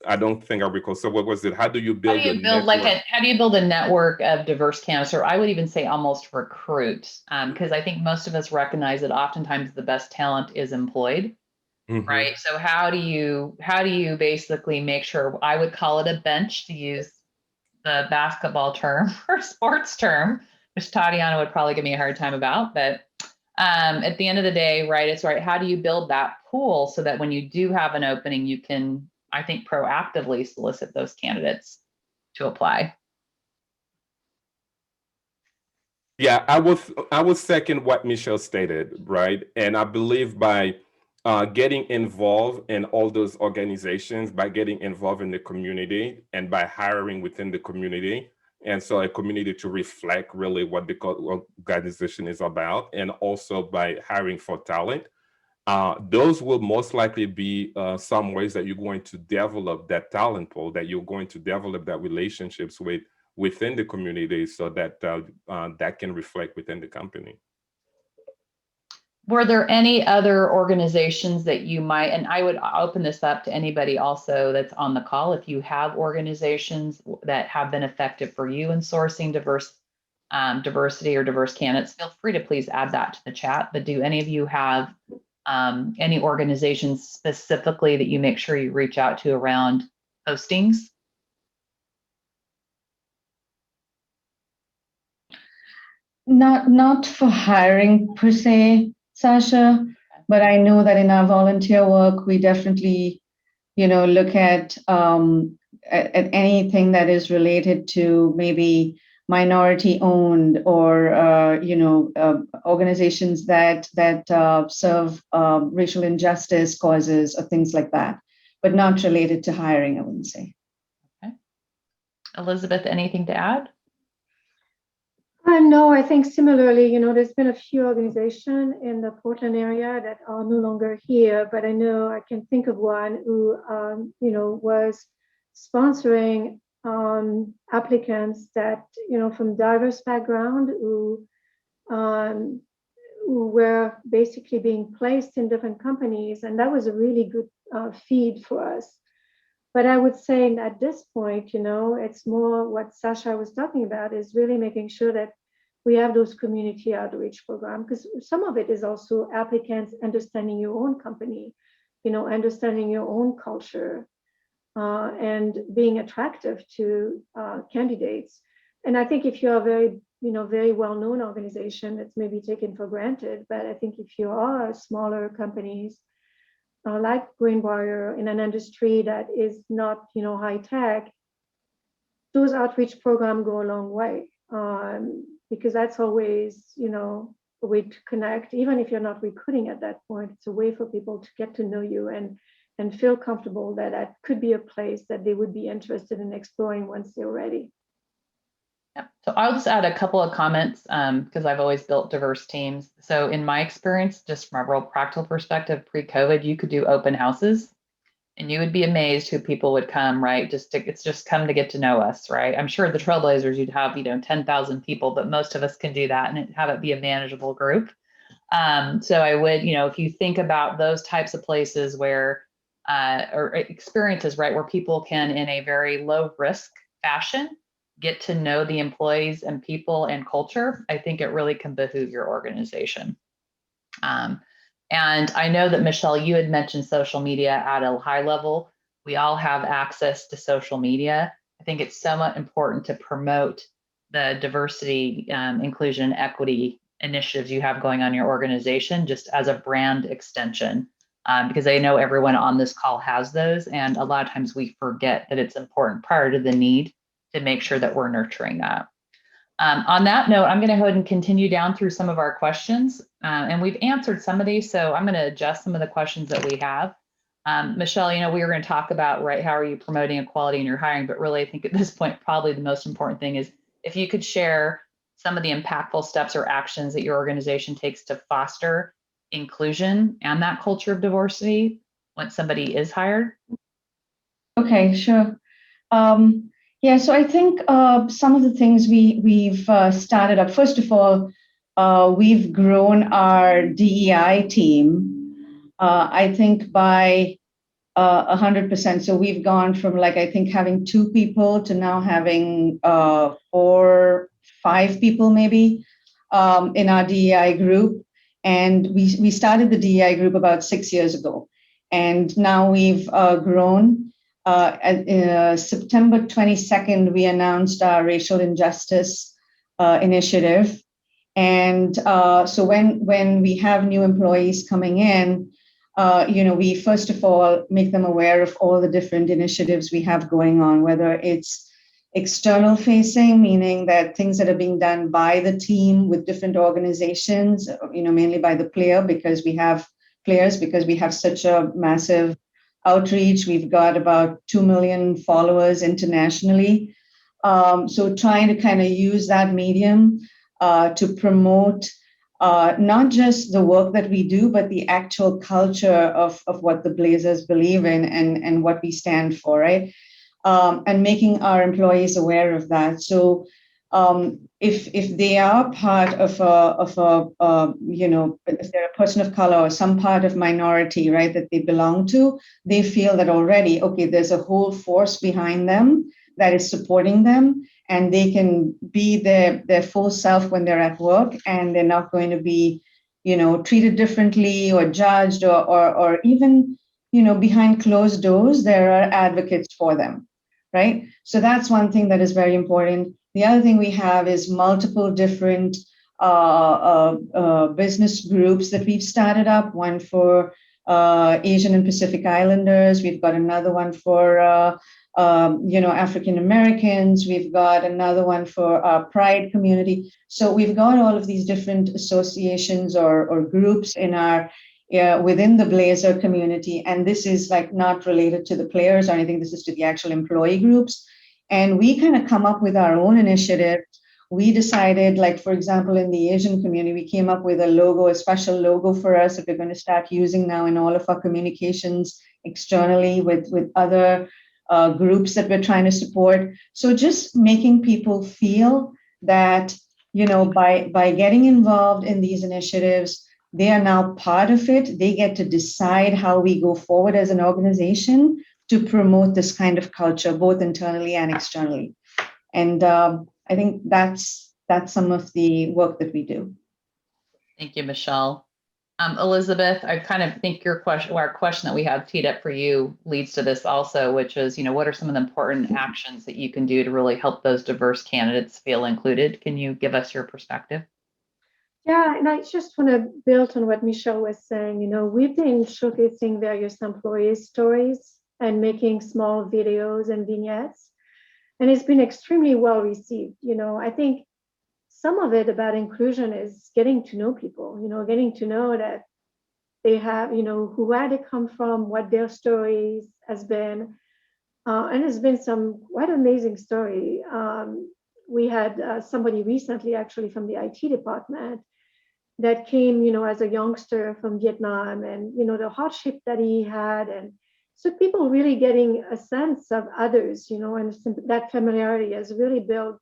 I don't think I recall. So what was it? How do you build how do you build a network of diverse candidates, or I would even say almost recruit? Because I think most of us recognize that oftentimes the best talent is employed. Mm-hmm. Right. So how do you basically make sure, I would call it a bench, to use the basketball term or sports term, which Tatiana would probably give me a hard time about. But at the end of the day, right, it's right. How do you build that pool so that when you do have an opening, you can, I think, proactively solicit those candidates to apply? Yeah, I would second what Michelle stated, right? And I believe by getting involved in all those organizations, by getting involved in the community and by hiring within the community. And so a community to reflect really what the organization is about, and also by hiring for talent. Those will most likely be some ways that you're going to develop that talent pool, that you're going to develop that relationships within the community, so that that can reflect within the company. Were there any other organizations that you might, and I would open this up to anybody also that's on the call, if you have organizations that have been effective for you in sourcing diversity or diverse candidates, feel free to please add that to the chat. But do any of you have any organizations specifically that you make sure you reach out to around postings? Not for hiring per se, Sasha, but I know that in our volunteer work, we definitely, look at anything that is related to maybe minority owned or, organizations that serve racial injustice causes or things like that, but not related to hiring, I wouldn't say. Okay. Elizabeth, anything to add? No, I think similarly, there's been a few organizations in the Portland area that are no longer here, but I know I can think of one who, was sponsoring applicants that, from diverse background who were basically being placed in different companies. And that was a really good feed for us. But I would say at this point, it's more what Sasha was talking about, is really making sure that we have those community outreach programs, because some of it is also applicants understanding your own company, understanding your own culture, and being attractive to candidates. And I think if you're a very well-known organization, it's maybe taken for granted. But I think if you are smaller companies, like Greenbrier, in an industry that is not, high tech, those outreach programs go a long way, because that's always, a way to connect. Even if you're not recruiting at that point, it's a way for people to get to know you and feel comfortable that that could be a place that they would be interested in exploring once they're ready. Yeah. So I'll just add a couple of comments, because I've always built diverse teams. So in my experience, just from a real practical perspective, pre-COVID, you could do open houses and you would be amazed who people would come, right? It's just come to get to know us, right? I'm sure the Trailblazers, you'd have, 10,000 people, but most of us can do that and have it be a manageable group. So I would, if you think about those types of places where, or experiences, right, where people can, in a very low risk fashion, get to know the employees and people and culture, I think it really can behoove your organization. And I know that, Michelle, you had mentioned social media at a high level. We all have access to social media. I think it's somewhat important to promote the diversity, inclusion, equity initiatives you have going on in your organization, just as a brand extension, because I know everyone on this call has those. And a lot of times we forget that it's important prior to the need to make sure that we're nurturing that. On that note, I'm going to go ahead and continue down through some of our questions. And we've answered some of these, so I'm going to adjust some of the questions that we have. Michelle, we were going to talk about, right, how are you promoting equality in your hiring? But really, I think at this point, probably the most important thing is if you could share some of the impactful steps or actions that your organization takes to foster inclusion and that culture of diversity when somebody is hired. Okay, sure. Yeah, so I think some of the things we've started up, first of all, we've grown our DEI team, I think by 100%. So we've gone from I think having 2 people to now having 4, 5 people maybe in our DEI group. And we started the DEI group about 6 years ago. And now we've grown. September 22nd, we announced our racial injustice initiative. And so when we have new employees coming in, we first of all make them aware of all the different initiatives we have going on, whether it's external facing, meaning that things that are being done by the team with different organizations, mainly by the player, because we have players because we have such a massive outreach. We've got about 2 million followers internationally. So trying to kind of use that medium to promote not just the work that we do, but the actual culture of what the Blazers believe in and what we stand for, right? And making our employees aware of that. So if they are part of a if they're a person of color or some part of minority, right, that they belong to, they feel that already, okay, there's a whole force behind them that is supporting them, and they can be their full self when they're at work, and they're not going to be, treated differently or judged or even, behind closed doors, there are advocates for them, right? So that's one thing that is very important. The other thing we have is multiple different business groups that we've started up, one for Asian and Pacific Islanders. We've got another one for African Americans. We've got another one for our Pride community. So we've got all of these different associations or groups in our within the Blazer community, and this is like not related to the players or anything. This is to the actual employee groups, and we kind of come up with our own initiative. We decided, like, for example, in the Asian community, we came up with a logo, a special logo for us that we're going to start using now in all of our communications externally with other groups that we're trying to support. So just making people feel that, by getting involved in these initiatives, they are now part of it. They get to decide how we go forward as an organization to promote this kind of culture, both internally and externally. And I think that's some of the work that we do. Thank you, Michelle. Elizabeth, I kind of think our question that we have teed up for you leads to this also, which is, what are some of the important actions that you can do to really help those diverse candidates feel included? Can you give us your perspective? Yeah, and I just want to build on what Michelle was saying. We've been showcasing various employee stories and making small videos and vignettes, and it's been extremely well received. I think some of it about inclusion is getting to know people, getting to know that they have, where they come from, what their stories has been. And it's been some quite amazing story. We had somebody recently actually from the IT department that came, as a youngster from Vietnam, and, the hardship that he had. And so people really getting a sense of others, and that familiarity has really built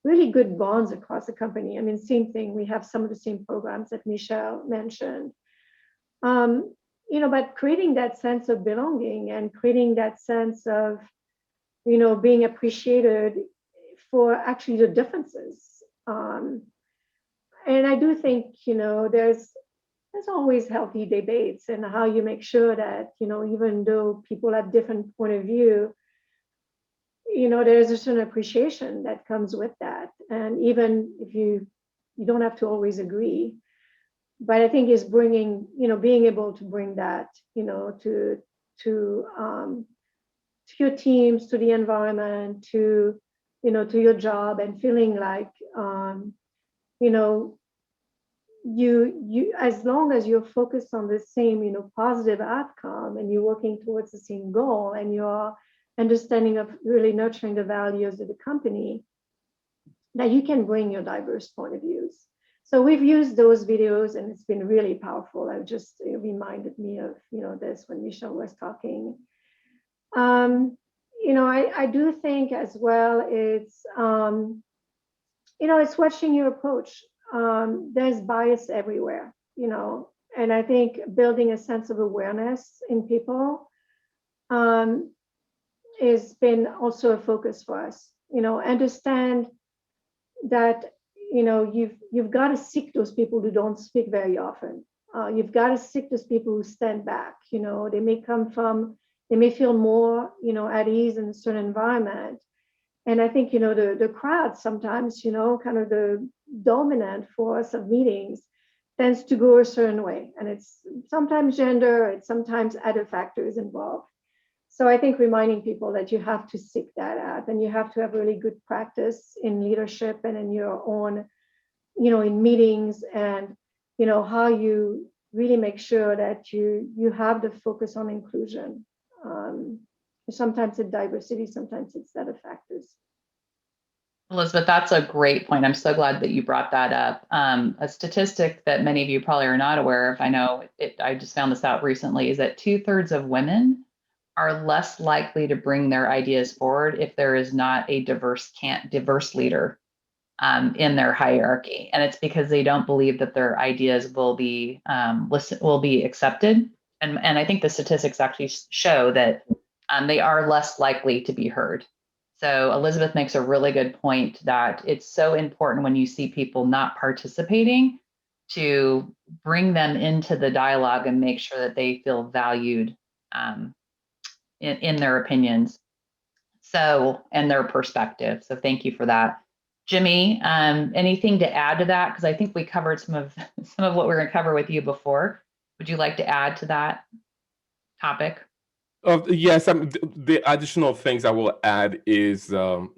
really good bonds across the company. I mean, same thing, we have some of the same programs that Michelle mentioned. But creating that sense of belonging and creating that sense of, being appreciated for actually the differences. And I do think, there's always healthy debates and how you make sure that, even though people have different point of view, there's a certain appreciation that comes with that. And even if you don't have to always agree, but I think is bringing, being able to bring that, to your teams, to the environment, to your job, and feeling like, you as long as you're focused on the same, positive outcome, and you're working towards the same goal, and you're understanding of really nurturing the values of the company, that you can bring your diverse point of views. So we've used those videos, and it's been really powerful. It reminded me of, this when Michelle was talking. I do think as well, it's, it's watching your approach. There's bias everywhere, and I think building a sense of awareness in people has been also a focus for us. Understand that, you've got to seek those people who don't speak very often. You've got to seek those people who stand back. They may feel more, at ease in a certain environment. And I think, the crowd sometimes, kind of the dominant force of meetings tends to go a certain way. And it's sometimes gender, it's sometimes other factors involved. So I think reminding people that you have to seek that out, and you have to have really good practice in leadership and in your own, in meetings, and, how you really make sure that you have the focus on inclusion. Sometimes it's diversity, sometimes it's other factors. Elizabeth, that's a great point. I'm so glad that you brought that up. A statistic that many of you probably are not aware of, I know I just found this out recently, is that 2/3 of women are less likely to bring their ideas forward if there is not a diverse leader in their hierarchy, and it's because they don't believe that their ideas will be accepted. And I think the statistics actually show that they are less likely to be heard. So Elizabeth makes a really good point that it's so important when you see people not participating to bring them into the dialogue and make sure that they feel valued in their opinions. So, and their perspective. So thank you for that. Jimmy, anything to add to that? Because I think we covered some of what we're going to cover with you before. Would you like to add to that topic? Yes, the additional things I will add is from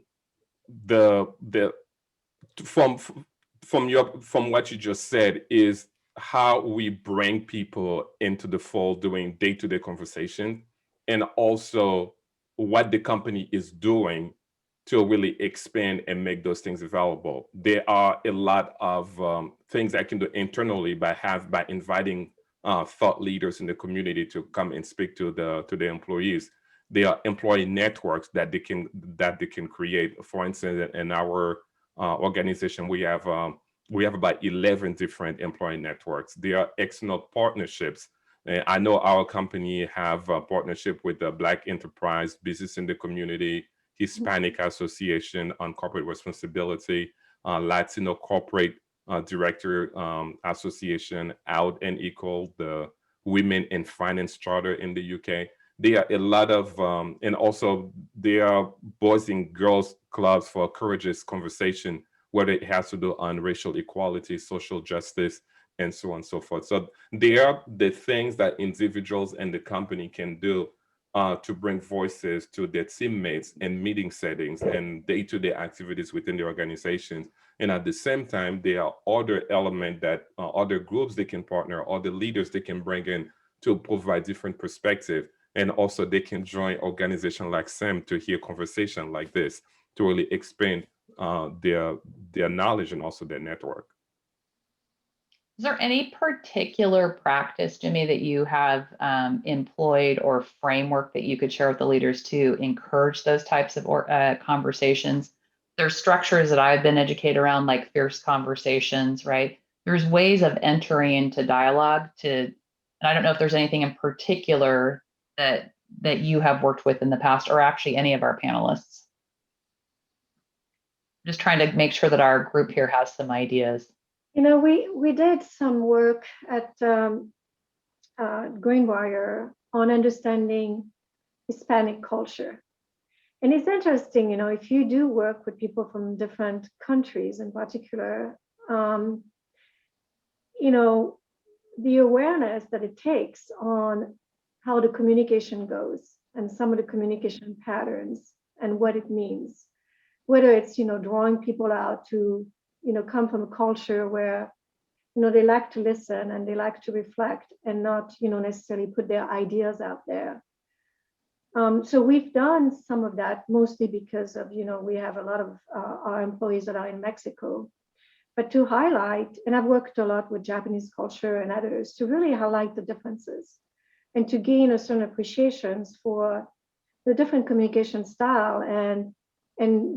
what you just said is how we bring people into the fold during day-to-day conversation, and also what the company is doing to really expand and make those things available. There are a lot of things I can do internally by inviting thought leaders in the community to come and speak to the employees. There are employee networks that they can create. For instance, in our organization, we have about 11 different employee networks. There are external partnerships. I know our company have a partnership with the Black Enterprise Business in the Community, Hispanic Association on Corporate Responsibility, Latino Corporate Director Association, Out and Equal, the Women in Finance Charter in the UK. There are a lot of, and also there are boys and girls clubs for courageous conversation, whether it has to do on racial equality, social justice, and so on and so forth. So there are the things that individuals and the company can do to bring voices to their teammates in meeting settings and day-to-day activities within the organizations. And at the same time, there are other elements that other groups they can partner, other leaders they can bring in to provide different perspective. And also they can join organizations like SAM to hear conversation like this, to really expand their knowledge and also their network. Is there any particular practice, Jimmy, that you have employed or framework that you could share with the leaders to encourage those types of conversations? There's structures that I've been educated around, like fierce conversations, right? There's ways of entering into dialogue and I don't know if there's anything in particular that you have worked with in the past, or actually any of our panelists. Just trying to make sure that our group here has some ideas. You know, we did some work at Greenbrier on understanding Hispanic culture. And it's interesting, you know, if you do work with people from different countries in particular, you know, the awareness that it takes on how the communication goes and some of the communication patterns and what it means, whether it's, you know, drawing people out to, you know, come from a culture where, you know, they like to listen and they like to reflect and not, you know, necessarily put their ideas out there. So we've done some of that mostly because of, you know, we have a lot of our employees that are in Mexico, but to highlight, and I've worked a lot with Japanese culture and others to really highlight the differences and to gain a certain appreciations for the different communication style and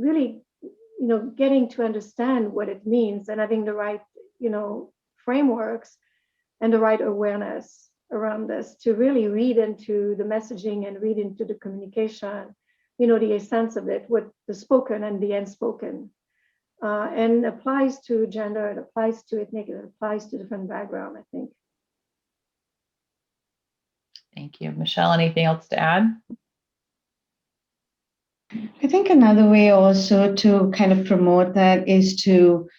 really, you know, getting to understand what it means and having the right, you know, frameworks and the right awareness around this to really read into the messaging and read into the communication, you know, the essence of it, what the spoken and the unspoken, and applies to gender, it applies to ethnic, it applies to different background, I think. Thank you. Michelle, anything else to add? I think another way also to kind of promote that is to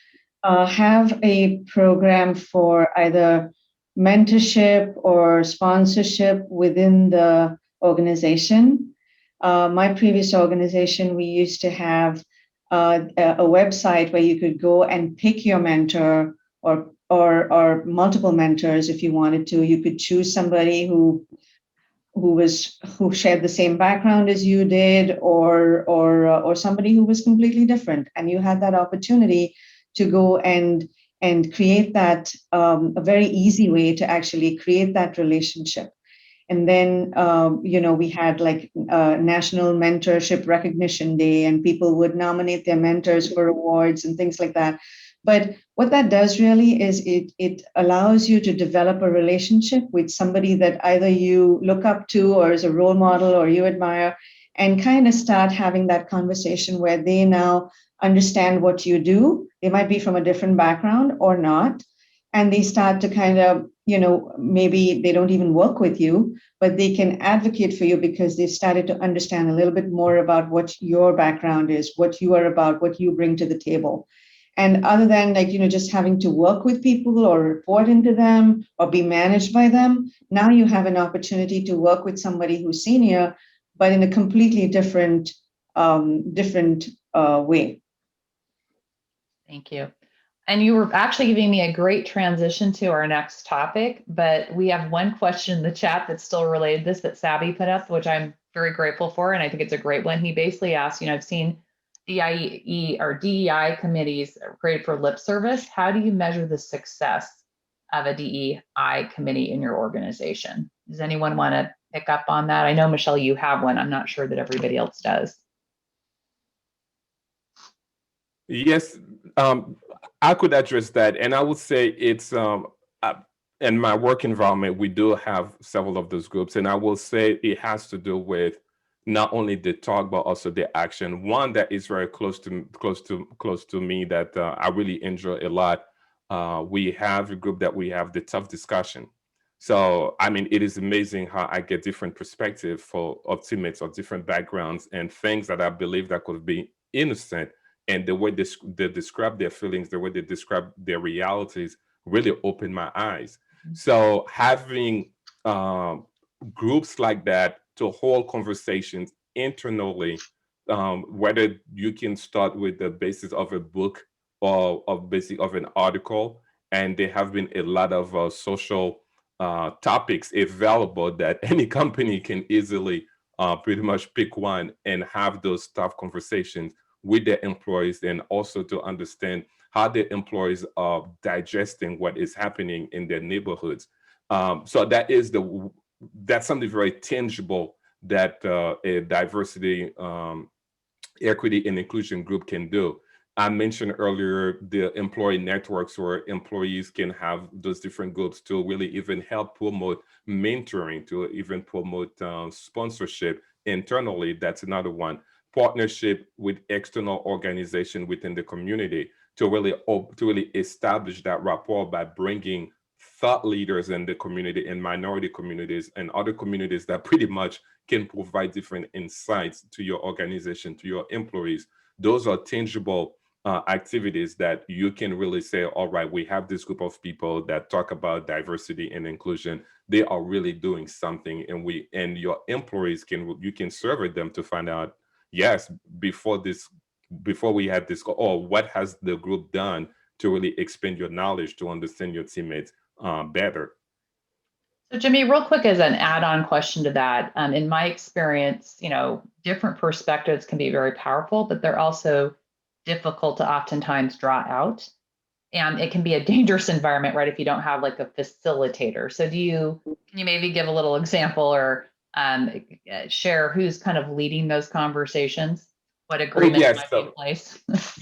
have a program for either mentorship or sponsorship within the organization. My previous organization, we used to have a website where you could go and pick your mentor or or multiple mentors if you wanted to. You could choose somebody who shared the same background as you did, or somebody who was completely different, and you had that opportunity to go and create that, a very easy way to actually create that relationship. And then, we had like National Mentorship Recognition Day, and people would nominate their mentors for awards and things like that. But what that does really is it allows you to develop a relationship with somebody that either you look up to or is a role model or you admire, and kind of start having that conversation where they now understand what you do. They might be from a different background or not. And they start to kind of, maybe they don't even work with you, but they can advocate for you because they've started to understand a little bit more about what your background is, what you are about, what you bring to the table. And other than just having to work with people or report into them or be managed by them, now you have an opportunity to work with somebody who's senior, but in a completely different way. Thank you. And you were actually giving me a great transition to our next topic, but we have one question in the chat that's still related to this that Sabby put up, which I'm very grateful for. And I think it's a great one. He basically asked, I've seen DIE or DEI committees created for lip service. How do you measure the success of a DEI committee in your organization? Does anyone want to pick up on that? I know, Michelle, you have one. I'm not sure that everybody else does. Yes, I could address that. And I would say it's, in my work environment, we do have several of those groups. And I will say it has to do with not only the talk, but also the action. One that is very close to me that I really enjoy a lot. We have a group that we have the tough discussion. So, I mean, it is amazing how I get different perspective of teammates of different backgrounds and things that I believe that could be innocent. And the way they describe their feelings, the way they describe their realities really opened my eyes. Mm-hmm. So having groups like that to hold conversations internally, whether you can start with the basis of a book or of an article, and there have been a lot of social topics available that any company can easily pretty much pick one and have those tough conversations with their employees, and also to understand how their employees are digesting what is happening in their neighborhoods. So that's something very tangible that a diversity, equity, and inclusion group can do. I mentioned earlier the employee networks where employees can have those different groups to really even help promote mentoring, to even promote sponsorship internally. That's another one. Partnership with external organization within the community to really establish that rapport by bringing thought leaders in the community and minority communities and other communities that pretty much can provide different insights to your organization, to your employees. Those are tangible activities that you can really say, all right, we have this group of people that talk about diversity and inclusion. They are really doing something, and your employees you can survey them to find out, yes, before we had this, what has the group done to really expand your knowledge to understand your teammates better? So Jimmy, real quick as an add-on question to that, in my experience, different perspectives can be very powerful, but they're also difficult to oftentimes draw out. And it can be a dangerous environment, right, if you don't have like a facilitator. So can you maybe give a little example or share who's kind of leading those conversations? What agreements might be in place?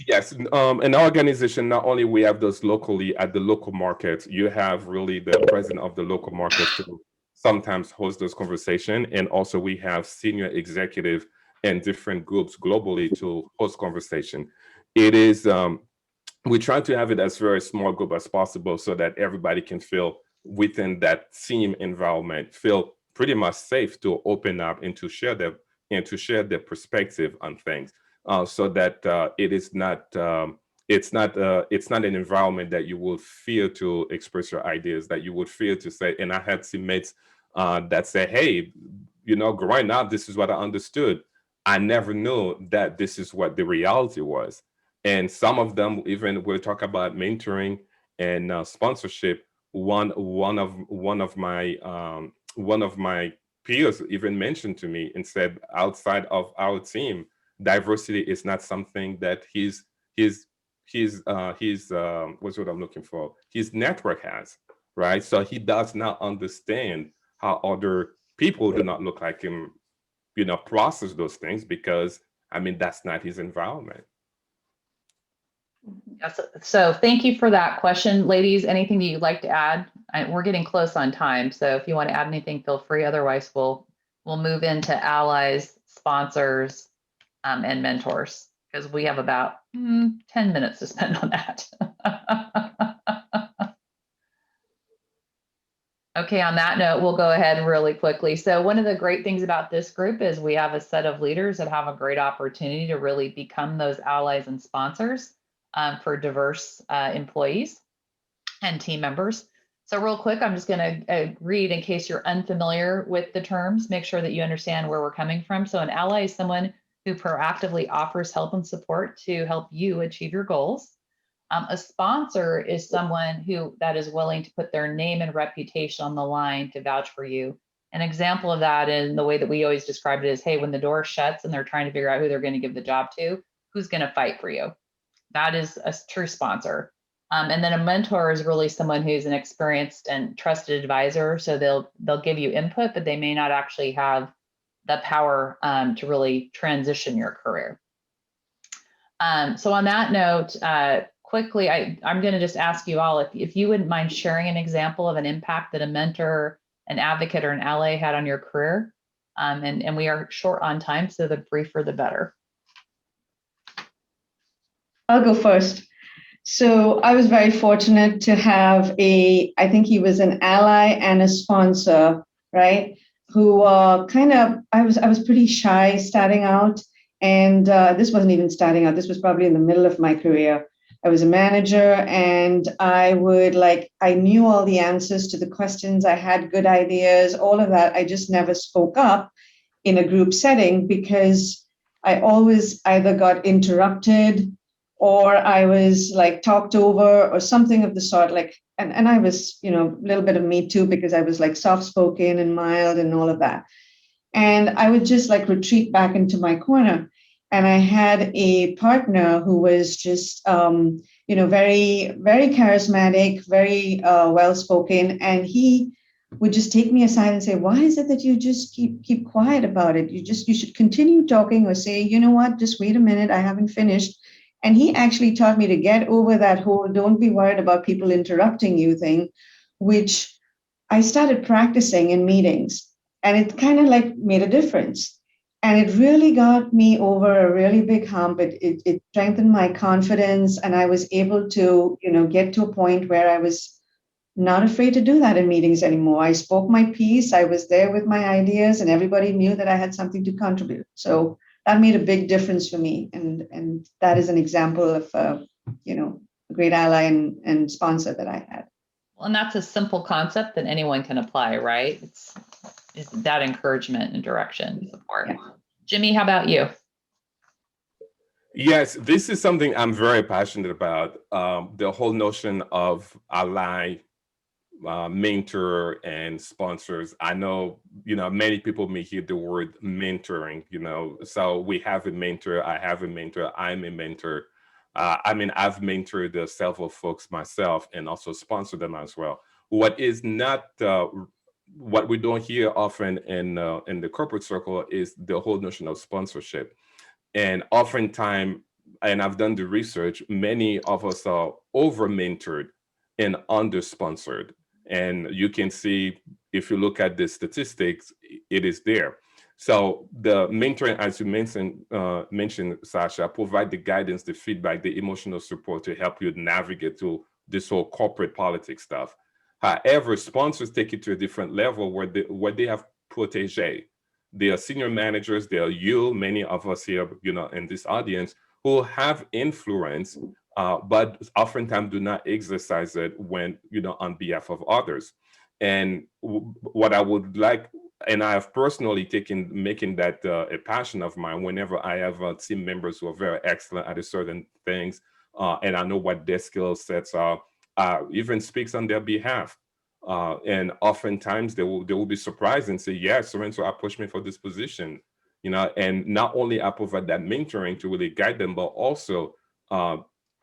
Yes, in our organization, not only we have those locally at the local market, you have really the president of the local market to sometimes host those conversations, and also we have senior executive and different groups globally to host conversation. It is we try to have it as very small group as possible so that everybody can feel within that team environment, feel pretty much safe to open up and to share their perspective on things. So that it's not an environment that you will fear to express your ideas, that you would fear to say. And I had teammates that say, hey, growing up, this is what I understood. I never knew that this is what the reality was. And some of them even will talk about mentoring and sponsorship, one of my peers even mentioned to me and said, outside of our team, diversity is not something that what's what I'm looking for, his network has, right? So he does not understand how other people who do not look like him, process those things, because I mean, that's not his environment. Yes. So thank you for that question, ladies. Anything that you'd like to add? We're getting close on time, so if you want to add anything, feel free. Otherwise, we'll move into allies, sponsors, and mentors, because we have about 10 minutes to spend on that. Okay, on that note, we'll go ahead really quickly. So one of the great things about this group is we have a set of leaders that have a great opportunity to really become those allies and sponsors for diverse employees and team members. So real quick, I'm just going to read in case you're unfamiliar with the terms, make sure that you understand where we're coming from. So an ally is someone who proactively offers help and support to help you achieve your goals. A sponsor is someone that is willing to put their name and reputation on the line to vouch for you. An example of that, in the way that we always describe it, is, hey, when the door shuts and they're trying to figure out who they're going to give the job to, who's going to fight for you? That is a true sponsor. And then a mentor is really someone who's an experienced and trusted advisor. So they'll give you input, but they may not actually have the power to really transition your career. So on that note, quickly, I'm going to just ask you all if you wouldn't mind sharing an example of an impact that a mentor, an advocate, or an ally had on your career. And we are short on time, so the briefer the better. I'll go first. So I was very fortunate to have I think he was an ally and a sponsor, right? Who I was pretty shy starting out. And this wasn't even starting out. This was probably in the middle of my career. I was a manager, and I knew all the answers to the questions. I had good ideas, all of that. I just never spoke up in a group setting because I always either got interrupted or I was talked over or something of the sort. And I was, a little bit of me too, because I was soft-spoken and mild and all of that. And I would just retreat back into my corner. And I had a partner who was just, very, very charismatic, very well-spoken. And he would just take me aside and say, why is it that you just keep quiet about it? You should continue talking, or say, you know what, just wait a minute, I haven't finished. And he actually taught me to get over that whole don't be worried about people interrupting you thing, which I started practicing in meetings. And it kind of made a difference. And it really got me over a really big hump. It strengthened my confidence. And I was able to, get to a point where I was not afraid to do that in meetings anymore. I spoke my piece. I was there with my ideas, and everybody knew that I had something to contribute. So that made a big difference for me. And that is an example of, a great ally and sponsor that I had. Well, and that's a simple concept that anyone can apply, right? It's that encouragement and direction and support. Yeah. Jimmy, how about you? Yes, this is something I'm very passionate about. The whole notion of ally, mentor, and sponsors. I know, many people may hear the word mentoring, so we have a mentor, I have a mentor, I'm a mentor. I've mentored several folks myself and also sponsored them as well. What is not, what we don't hear often in the corporate circle is the whole notion of sponsorship. And oftentimes, and I've done the research, many of us are over-mentored and under-sponsored. And you can see, if you look at the statistics, it is there. So the mentoring, as you mentioned, Sasha, provide the guidance, the feedback, the emotional support to help you navigate through this whole corporate politics stuff. However, sponsors take it to a different level where they have protege. They are senior managers, they are many of us here, in this audience, who have influence, but oftentimes do not exercise it when, on behalf of others. And what I would like, and I have personally taken making that a passion of mine whenever I have team members who are very excellent at a certain things, and I know what their skill sets are, even speaks on their behalf. And oftentimes they will be surprised and say, yes, so-and-so approached me for this position, and not only I provide that mentoring to really guide them, but also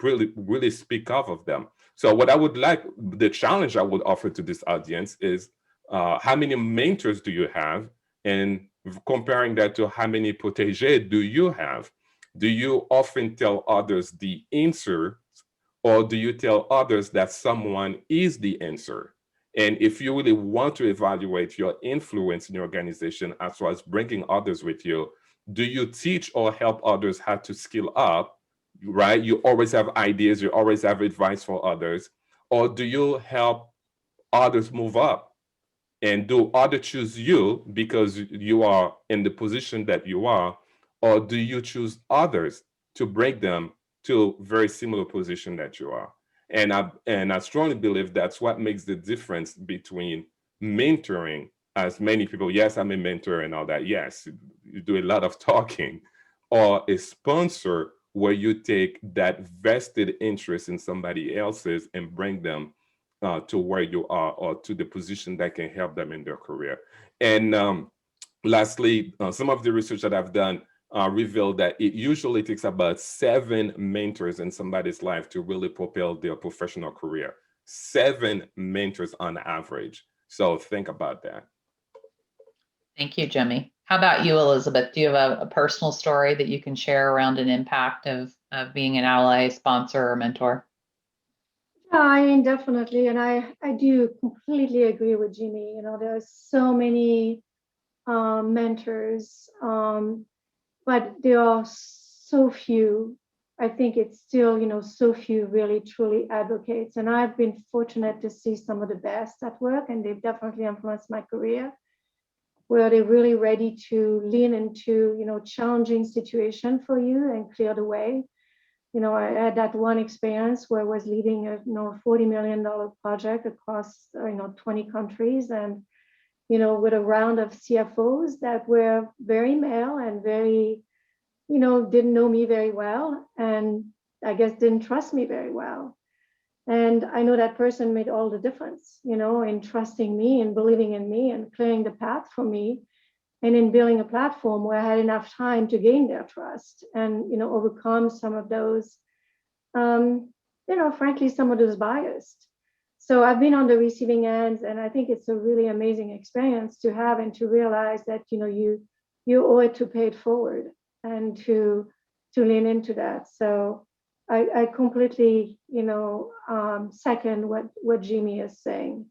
really speak up of them. So what I would like, the challenge I would offer to this audience is, how many mentors do you have? And comparing that to how many protégés do you have? Do you often tell others the answer, or do you tell others that someone is the answer? And if you really want to evaluate your influence in your organization as well as bringing others with you, do you teach or help others how to skill up, right? You always have ideas, you always have advice for others. Or do you help others move up? And do others choose you because you are in the position that you are? Or do you choose others to bring them to a very similar position that you are? And I strongly believe that's what makes the difference between mentoring, as many people, yes, I'm a mentor and all that. Yes, you do a lot of talking, or a sponsor where you take that vested interest in somebody else's and bring them to where you are, or to the position that can help them in their career. And lastly, some of the research that I've done revealed that it usually takes about 7 mentors in somebody's life to really propel their professional career. 7 mentors on average. So think about that. Thank you, Jimmy. How about you, Elizabeth? Do you have a personal story that you can share around an impact of being an ally, sponsor, or mentor? I mean, definitely. And I do completely agree with Jimmy. There are so many mentors, but there are so few. I think it's still, so few really truly advocates. And I've been fortunate to see some of the best at work, and they've definitely influenced my career, where they're really ready to lean into, challenging situation for you and clear the way. I had that one experience where I was leading a $40 million project across 20 countries, and with a round of CFOs that were very male and very didn't know me very well, and I guess didn't trust me very well. And I know that person made all the difference, in trusting me and believing in me and clearing the path for me, and in building a platform where I had enough time to gain their trust and overcome some of those, frankly, some of those bias. So I've been on the receiving ends, and I think it's a really amazing experience to have and to realize that you owe it to pay it forward and to lean into that. So I completely second what Jimmy is saying.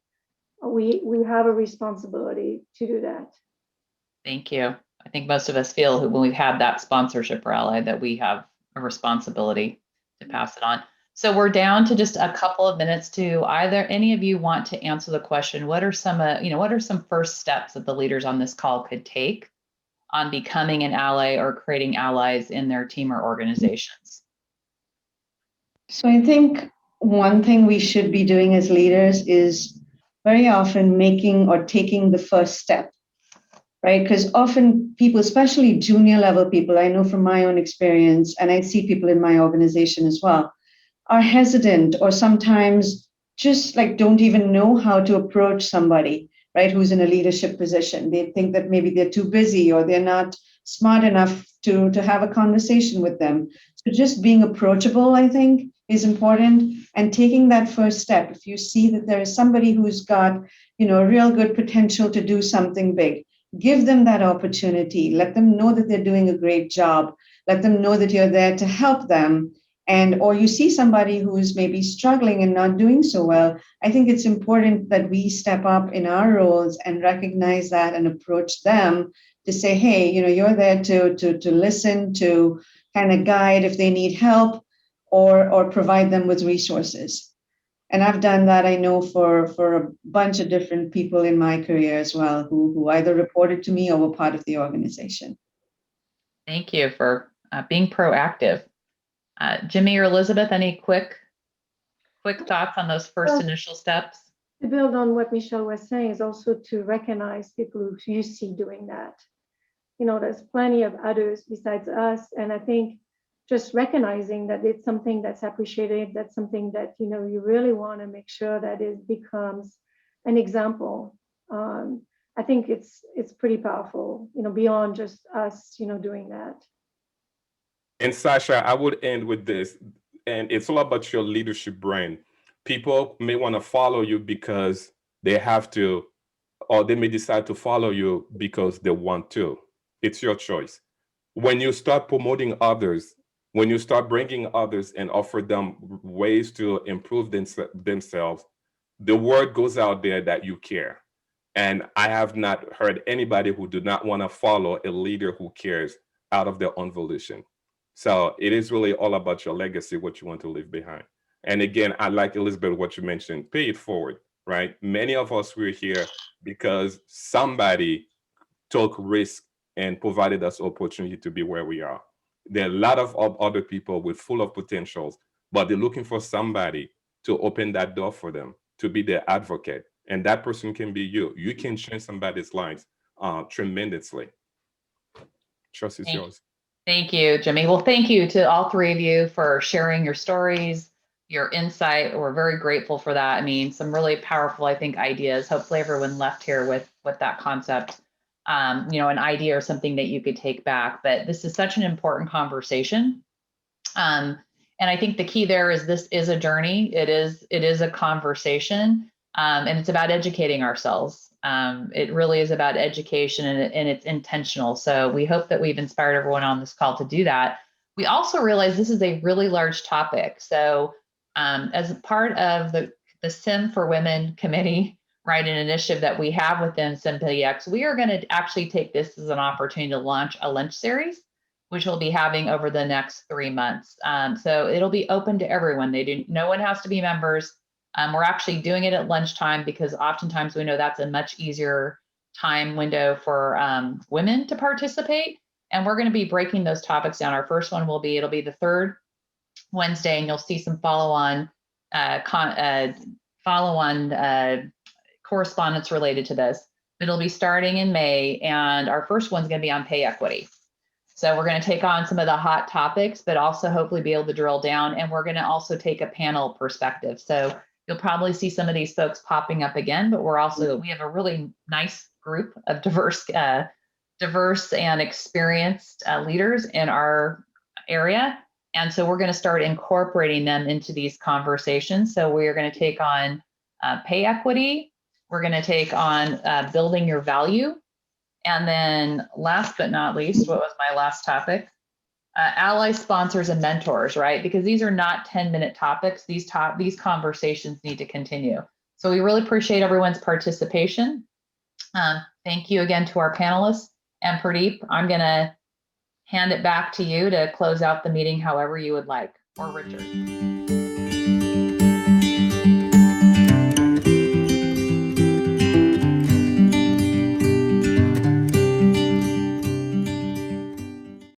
We have a responsibility to do that. Thank you. I think most of us feel when we've had that sponsorship or ally that we have a responsibility to pass it on. So we're down to just a couple of minutes. To either any of you want to answer the question, what are some first steps that the leaders on this call could take on becoming an ally or creating allies in their team or organizations? So I think one thing we should be doing as leaders is very often making or taking the first step, right? Because often people, especially junior level people, I know from my own experience, and I see people in my organization as well, are hesitant or sometimes just don't even know how to approach somebody, right, who's in a leadership position. They think that maybe they're too busy or they're not smart enough to have a conversation with them. So just being approachable, I think, is important, and taking that first step. If you see that there is somebody who's got, real good potential to do something big, give them that opportunity. Let them know that they're doing a great job. Let them know that you're there to help them. Or you see somebody who's maybe struggling and not doing so well, I think it's important that we step up in our roles and recognize that and approach them to say, hey, you're there to listen, to kind of guide if they need help, or provide them with resources. And I've done that, I know, for a bunch of different people in my career as well, who either reported to me or were part of the organization. Thank you for being proactive. Jimmy or Elizabeth, any quick thoughts on those first initial steps? To build on what Michelle was saying is also to recognize people who you see doing that. There's plenty of others besides us. And I think just recognizing that it's something that's appreciated, that's something that, you know, you really want to make sure that it becomes an example. I think it's pretty powerful, you know, beyond just us, you know, doing that. And Sasha, I would end with this, and it's all about your leadership brand. People may want to follow you because they have to, or they may decide to follow you because they want to. It's your choice. When you start promoting others, when you start bringing others and offer them ways to improve themselves, the word goes out there that you care. And I have not heard anybody who do not want to follow a leader who cares out of their own volition. So it is really all about your legacy, what you want to leave behind. And again, I like, Elizabeth, what you mentioned, pay it forward, right? Many of us were here because somebody took risk and provided us opportunity to be where we are. There are a lot of other people with full of potentials, but they're looking for somebody to open that door for them, to be their advocate. And that person can be you. You can change somebody's lives tremendously. Trust is yours. Thank you, Jimmy. Well, thank you to all three of you for sharing your stories, your insight. We're very grateful for that. I mean, some really powerful, I think, ideas. Hopefully everyone left here with that concept, you know, an idea or something that you could take back. But this is such an important conversation. And I think the key there is this is a journey. It is a conversation, and it's about educating ourselves. It really is about education, and it's intentional. So we hope that we've inspired everyone on this call to do that. We also realize this is a really large topic. So as a part of the SIM for Women Committee, right, an initiative that we have within SimPDX, we are going to actually take this as an opportunity to launch a lunch series, which we'll be having over the next 3 months. So it'll be open to everyone. No one has to be members. We're actually doing it at lunchtime because oftentimes we know that's a much easier time window for women to participate. And we're going to be breaking those topics down. Our first one it'll be the third Wednesday, and you'll see some follow-on correspondence related to this. It'll be starting in May, and our first one's going to be on pay equity. So we're going to take on some of the hot topics, but also hopefully be able to drill down. And we're going to also take a panel perspective. So you'll probably see some of these folks popping up again, but we have a really nice group of diverse and experienced leaders in our area. And so we're going to start incorporating them into these conversations. So we're going to take on pay equity. We're going to take on building your value. And then last but not least, what was my last topic? Ally sponsors and mentors, right? Because these are not 10-minute topics. These conversations need to continue. So we really appreciate everyone's participation. Thank you again to our panelists. And Pradeep, I'm going to hand it back to you to close out the meeting however you would like, or Richard.